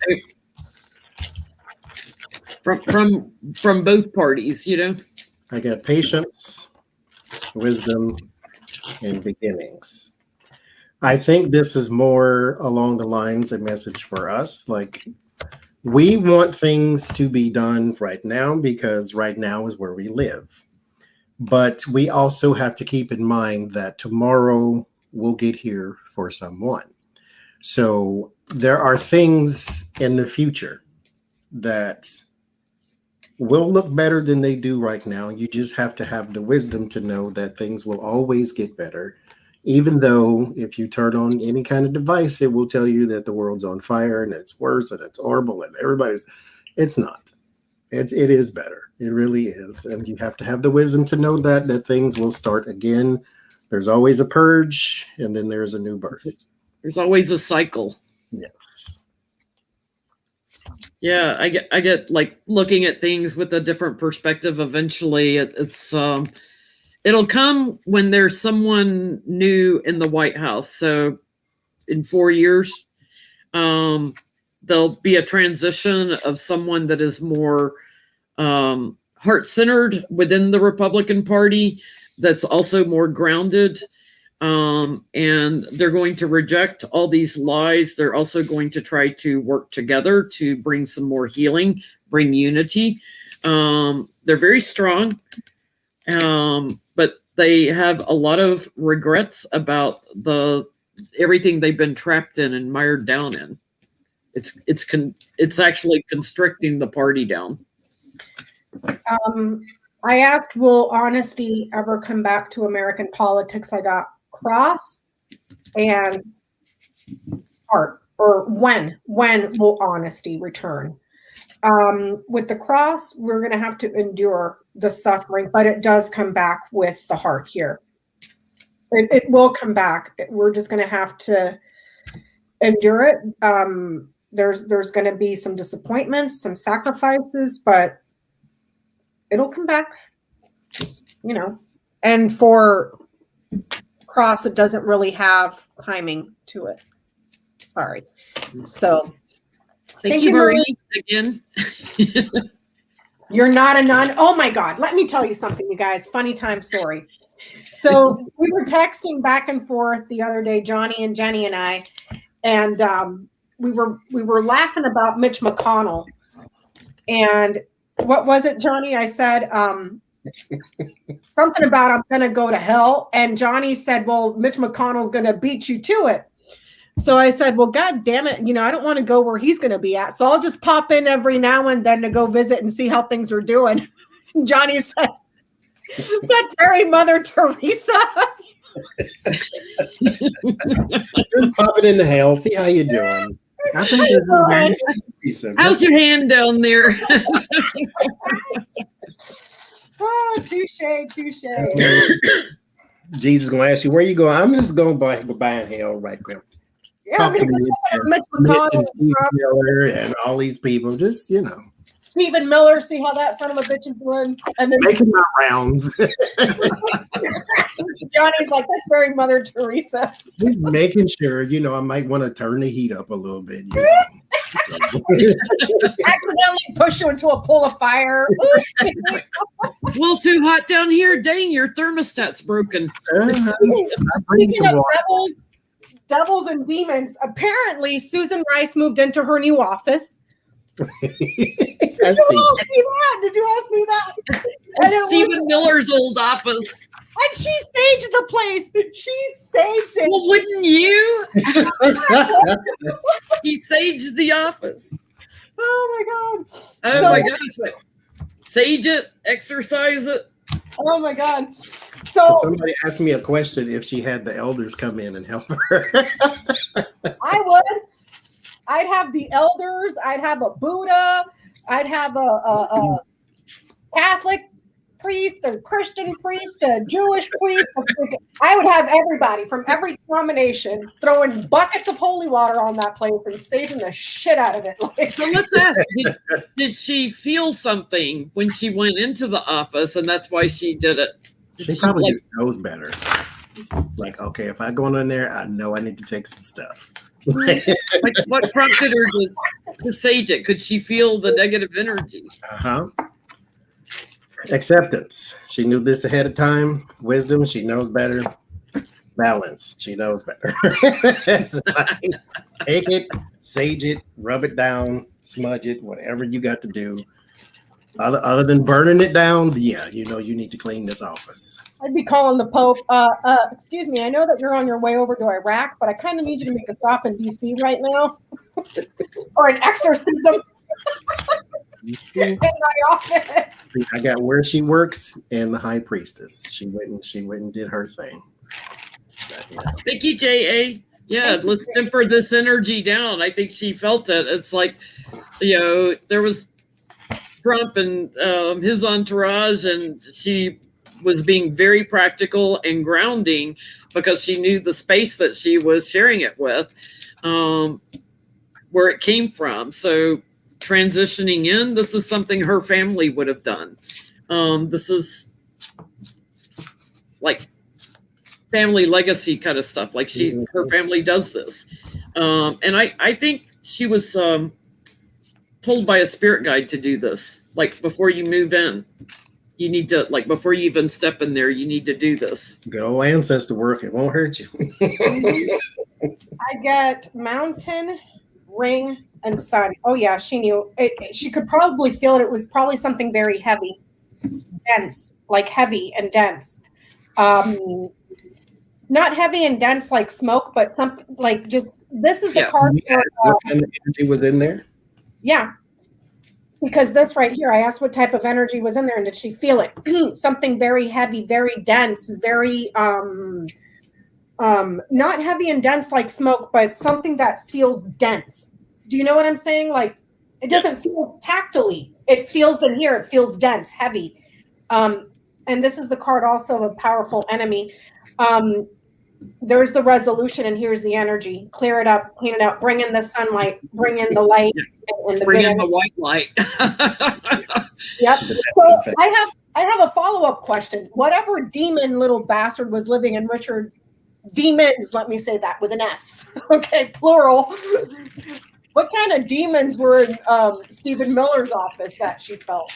From both parties, I got patience, wisdom, and beginnings. I think this is more along the lines of message for us. We want things to be done right now because right now is where we live. But we also have to keep in mind that tomorrow will get here for someone. So there are things in the future that will look better than they do right now. You just have to have the wisdom to know that things will always get better. Even though if you turn on any kind of device, it will tell you that the world's on fire and it's worse and it's horrible and everybody's, It's not. It is better. It really is. And you have to have the wisdom to know that things will start again. There's always a purge, and then there's a new birth. There's always a cycle. Yes. Yeah, I get like looking at things with a different perspective. Eventually, it'll come when there's someone new in the White House. So in 4 years, there'll be a transition of someone that is more heart-centered within the Republican Party, that's also more grounded. And they're going to reject all these lies. They're also going to try to work together to bring some more healing, bring unity. They're very strong, but they have a lot of regrets about everything they've been trapped in and mired down in. It's actually constricting the party down. I asked, will honesty ever come back to American politics? I got cross and heart, or when will honesty return? With the cross, we're going to have to endure the suffering, but it does come back with the heart here. It will come back. We're just going to have to endure it. There's going to be some disappointments, some sacrifices, but it'll come back, and for cross, it doesn't really have timing to it. Sorry. So thank you, Marie, again. You're not a nun. Oh my God. Let me tell you something, you guys. Funny time story. So we were texting back and forth the other day, Johnny and Jenny and I, and we were laughing about Mitch McConnell. And what was it, Johnny? I said something about I'm going to go to hell. And Johnny said, well, Mitch McConnell's going to beat you to it. So I said, well, God damn it. I don't want to go where he's going to be at. So I'll just pop in every now and then to go visit and see how things are doing. And Johnny said, that's very Mother Teresa. Just pop it into hell. See how you doing. I think how's your hand down there? Oh, touche. Jesus gonna ask you where you going. I'm just going by in hell right quick. Yeah, I'm going to go to Mitch McConnell and all these people. Just Stephen Miller, see how that son of a bitch is doing, and then making my rounds. Johnny's like, that's very Mother Teresa. Just making sure, I might want to turn the heat up a little bit. Accidentally push you into a pool of fire. Well, too hot down here. Dang, your thermostat's broken. Speaking of devils and demons, apparently Susan Rice moved into her new office. Did you all see that? It's Stephen Miller's old office. And she saged the place. She saged it. Well, wouldn't you? He saged the office. Oh my God. My gosh. Sage it, exercise it. Oh my God. So somebody asked me a question if she had the elders come in and help her. I would. I'd have the elders. I'd have a Buddha. I'd have a Catholic priest, a Christian priest, a Jewish priest. I would have everybody from every denomination throwing buckets of holy water on that place and saving the shit out of it. So let's ask, did she feel something when she went into the office, and that's why she did it? She probably just knows better. Like, okay, if I go in there, I know I need to take some stuff. Like, what prompted her to sage it? Could she feel the negative energy? Acceptance. She knew this ahead of time. Wisdom. She knows better. Balance. She knows better. Like, take it, sage it, rub it down, smudge it, whatever you got to do. Other than burning it down, you need to clean this office. I'd be calling the Pope. Excuse me, I know that you're on your way over to Iraq, but I kind of need you to make a stop in DC right now, or an exorcism in my office. I got where she works and the high priestess. She went and did her thing. Thank you, J.A. Yeah, let's temper this energy down. I think she felt it. It's like, there was Trump and his entourage, and she was being very practical and grounding because she knew the space that she was sharing it with, where it came from. So transitioning in, this is something her family would have done. This is like family legacy kind of stuff. Like her family does this. And I think she was told by a spirit guide to do this. Like before you move in, you need to, like before you even step in there, you need to do this. Good old ancestor work. It won't hurt you. I get mountain, ring, and sun. Oh yeah, she knew. She could probably feel it. It was probably something very heavy, dense, like heavy and dense. Not heavy and dense like smoke, but something like just, this is the card. And the energy was in there? Yeah. Because this right here, I asked what type of energy was in there and did she feel it? Something very heavy, very dense, very, not heavy and dense like smoke, but something that feels dense. Do you know what I'm saying? Like, it doesn't feel tactily. It feels in here. It feels dense, heavy. And this is the card also of a powerful enemy. There's the resolution, and here's the energy. Clear it up, clean it up, bring in the sunlight, bring in the light, and the bring in energy. the white light. Yep. So I have a follow-up question. Whatever demon little bastard was living in Richard, demons, let me say that with an S. Okay, plural. What kind of demons were in Stephen Miller's office that she felt?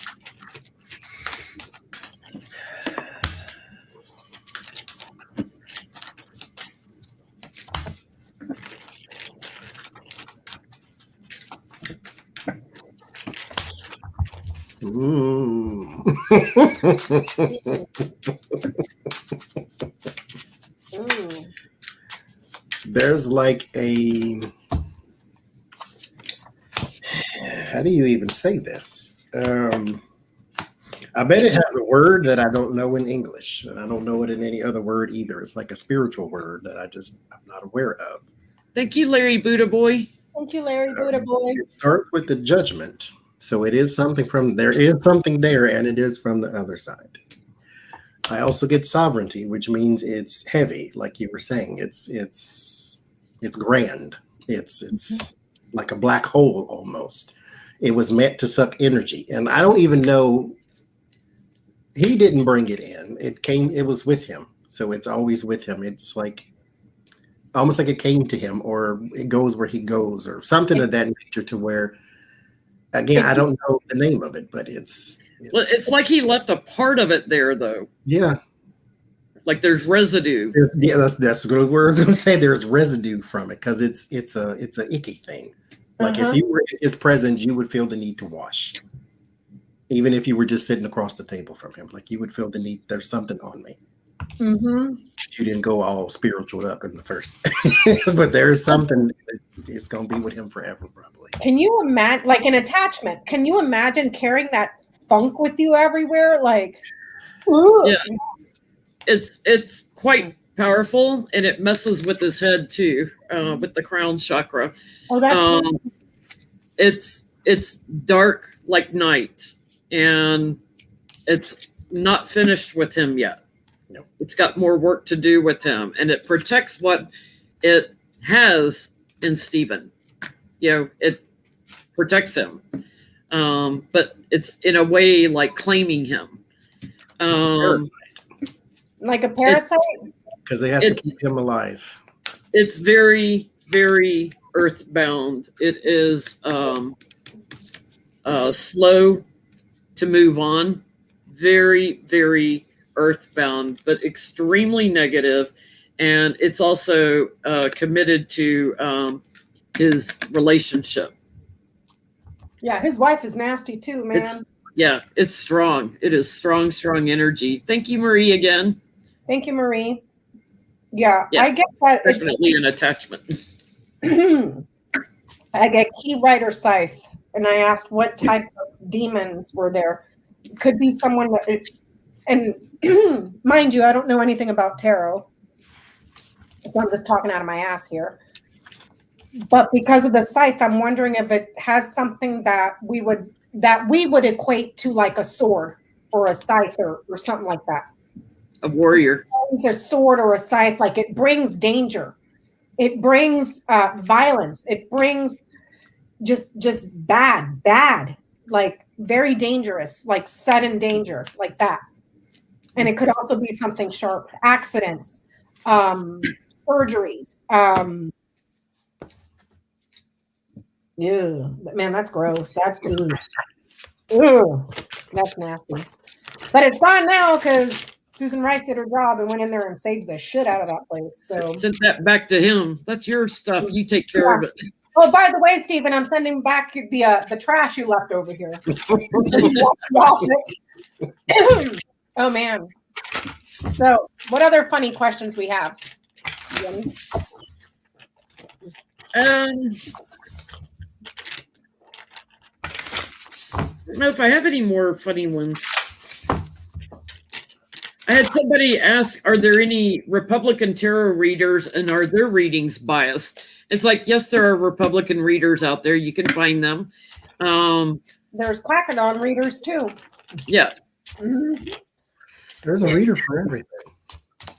There's like a, how do you even say this? I bet it has a word that I don't know in English, and I don't know it in any other word either. It's like a spiritual word that I'm not aware of. Thank you, Larry Buddha Boy. Thank you, Larry Buddha Boy. It starts with the judgment. So it is something there is something there, and it is from the other side. I also get sovereignty, which means it's heavy, like you were saying. It's grand. It's like a black hole almost. It was meant to suck energy, and I don't even know. He didn't bring it in. It was with him. So it's always with him. It's like almost like it came to him, or it goes where he goes, or something of that nature, to where, again, I don't know the name of it, but it's like he left a part of it there, though. Yeah. Like there's residue. That's a good word. I was going to say there's residue from it, because it's a icky thing. Like if you were in his presence, you would feel the need to wash. Even if you were just sitting across the table from him, like you would feel the need. There's something on me. Mm-hmm. You didn't go all spiritual up in the first, but there's something. It's going to be with him forever, probably. Can you imagine, like an attachment? Can you imagine carrying that funk with you everywhere? Like, ooh. Yeah, it's quite powerful, and it messes with his head too, with the crown chakra. Oh, that's it's dark like night, and it's not finished with him yet. No. It's got more work to do with him, and it protects what it has in Stephen. It protects him, but it's in a way like claiming him, like a parasite, because they have to keep him alive. It's very, very earthbound. It is slow to move on, very, very earthbound, but extremely negative. And it's also committed to his relationship. Yeah, his wife is nasty too, man. It's strong. It is strong energy. Thank you, Marie, again. Thank you, Marie. Yeah, I get that. Definitely an attachment. I get key writer scythe, and I asked what type of demons were there. Could be someone that, and mind you, I don't know anything about tarot, so I'm just talking out of my ass here. But because of the scythe, I'm wondering if it has something that we would that we would equate to like a sword or a scythe or something like that. A warrior. It's a sword or a scythe, like it brings danger. It brings violence. It brings just bad, like very dangerous, like sudden danger, like that. And it could also be something sharp, accidents, surgeries. Yeah, man, that's gross. That's that's nasty. But it's gone now because Susan Rice did her job and went in there and saved the shit out of that place. So Send that back to him. That's your stuff. You take care of it. oh, by the way, Stephen, I'm sending back the trash you left over here. Oh man. So what other funny questions we have? I don't know if I have any more funny ones. I had somebody ask, are there any Republican tarot readers and are their readings biased? It's like, yes, there are Republican readers out there. You can find them. There's Quackadon readers too. Yeah. Mm-hmm. There's a reader for everything.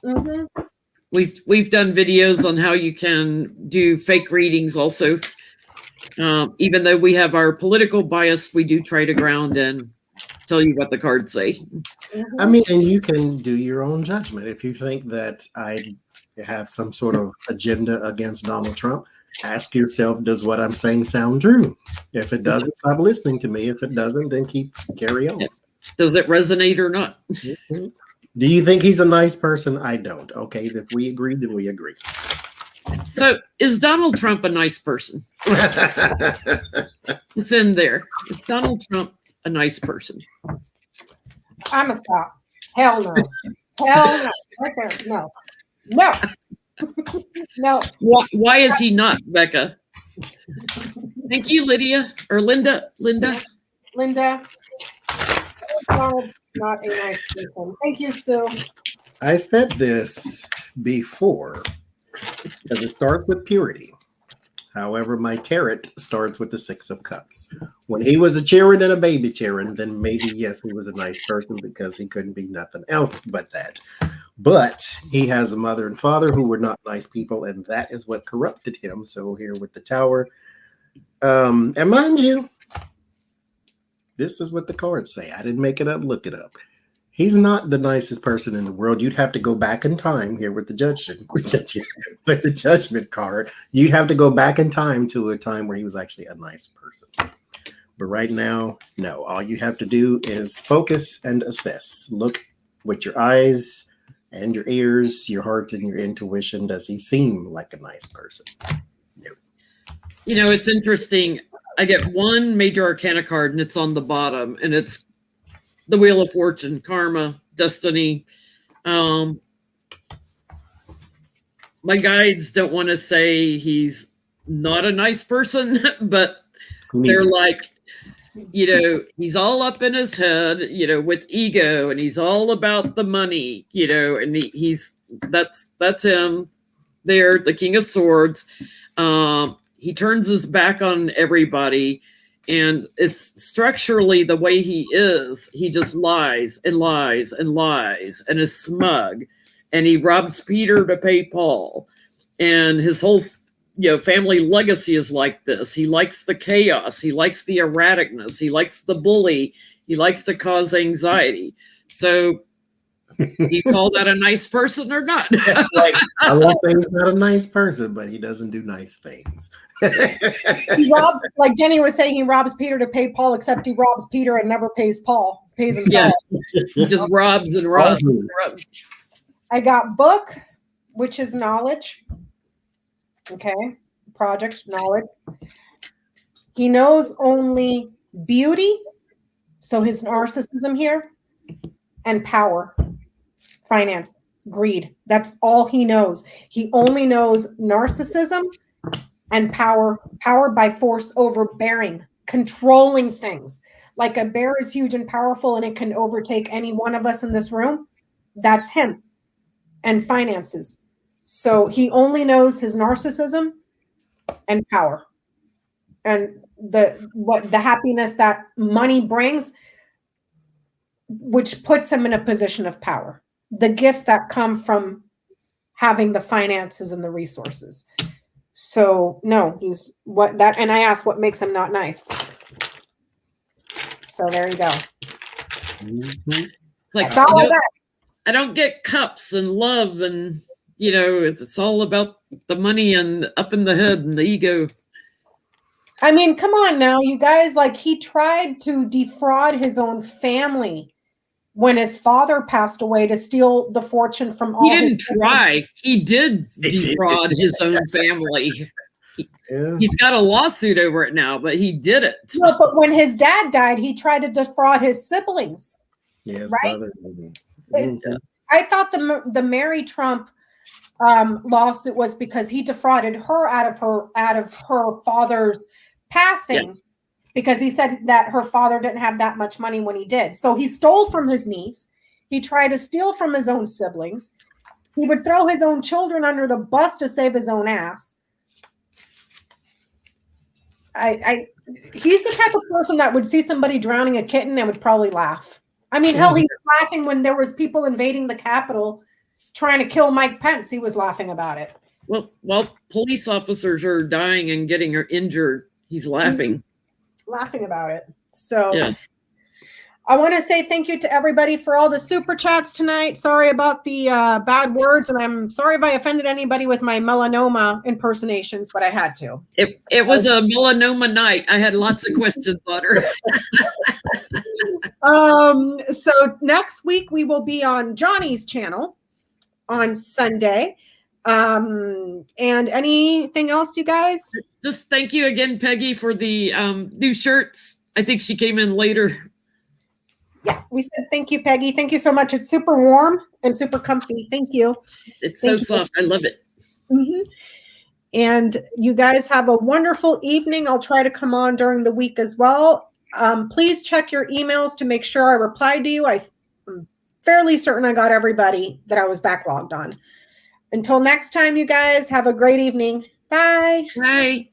Mm-hmm. We've done videos on how you can do fake readings also. Even though we have our political bias, we do try to ground and tell you what the cards say. Mm-hmm. I mean, and you can do your own judgment. If you think that I have some sort of agenda against Donald Trump, ask yourself, does what I'm saying sound true? If it doesn't, stop listening to me. If it doesn't, then carry on. Yeah. Does it resonate or not? Mm-hmm. Do you think he's a nice person? I don't. Okay, if we agree, then we agree. So is Donald Trump a nice person? It's in there. Is Donald Trump a nice person? I'm a stop. Hell no. Hell no. Right there. No. No. No. Why is he not, Becca? Thank you, Lydia or Linda. Linda. Donald's not a nice person. Thank you, Sue. I said this before because it starts with purity. However, my tarot starts with the 6 of Cups. When he was a Charon and a baby Charon, then maybe, yes, he was a nice person because he couldn't be nothing else but that. But he has a mother and father who were not nice people, and that is what corrupted him. So here with the Tower. And mind you, this is what the cards say. I didn't make it up. Look it up. He's not the nicest person in the world. You'd have to go back in time here with the with the judgment card. You'd have to go back in time to a time where he was actually a nice person. But right now, no. All you have to do is focus and assess. Look with your eyes and your ears, your heart and your intuition. Does he seem like a nice person? No. You know, it's interesting. I get one major arcana card and it's on the bottom and it's the Wheel of Fortune, karma, destiny. My guides don't want to say he's not a nice person, but they're like, you know, he's all up in his head, you know, with ego, and he's all about the money, you know, and that's him there, the King of Swords. He turns his back on everybody. And it's structurally the way he is. He just lies and lies and lies and is smug. And he robs Peter to pay Paul. And his whole, you know, family legacy is like this. He likes the chaos. He likes the erraticness. He likes the bully. He likes to cause anxiety. So you call that a nice person or not? Like, I won't say he's not a nice person, but he doesn't do nice things. He robs, like Jenny was saying, he robs Peter to pay Paul, except he robs Peter and never pays Paul. Pays himself. Yeah. He just robs and robs and robs. I got book, which is knowledge. Okay. Project knowledge. He knows only beauty. So his narcissism here, and power, finance, greed. That's all he knows. He only knows narcissism and power by force, overbearing, controlling things. Like a bear is huge and powerful and it can overtake any one of us in this room. That's him. And finances. So he only knows his narcissism and power. and the happiness that money brings, which puts him in a position of power. The gifts that come from having the finances and the resources. So no, and I asked what makes him not nice. So there you go. It's like, That's all I don't get cups and love, and it's all about the money and up in the head and the ego. I mean, come on now, you guys. Like, he tried to defraud his own family when his father passed away to steal the fortune from all. He didn't try. He did defraud his own family. He's got a lawsuit over it now, but he did it. No, but when his dad died, he tried to defraud his siblings. Yes, right? Mm-hmm. I thought the Mary Trump lawsuit was because he defrauded her out of her father's passing, yes, because he said that her father didn't have that much money when he did. So he stole from his niece. He tried to steal from his own siblings. He would throw his own children under the bus to save his own ass. He's the type of person that would see somebody drowning a kitten and would probably laugh. I mean, hell, he was laughing when there was people invading the Capitol trying to kill Mike Pence. He was laughing about it. Well, while police officers are dying and getting injured, he's laughing. Laughing about it. So yeah. I want to say thank you to everybody for all the super chats tonight. Sorry about the bad words, and I'm sorry if I offended anybody with my melanoma impersonations, but I had to. It was a melanoma night. I had lots of questions on her. So next week we will be on Johnny's channel on Sunday. And anything else, you guys? Just thank you again, Peggy, for the new shirts. I think she came in later. Yeah, we said thank you, Peggy. Thank you so much. It's super warm and super comfy. Thank you. It's so soft. I love it. Mm-hmm. And you guys have a wonderful evening. I'll try to come on during the week as well. Please check your emails to make sure I replied to you. I'm fairly certain I got everybody that I was backlogged on. Until next time, you guys have a great evening. Bye. Bye.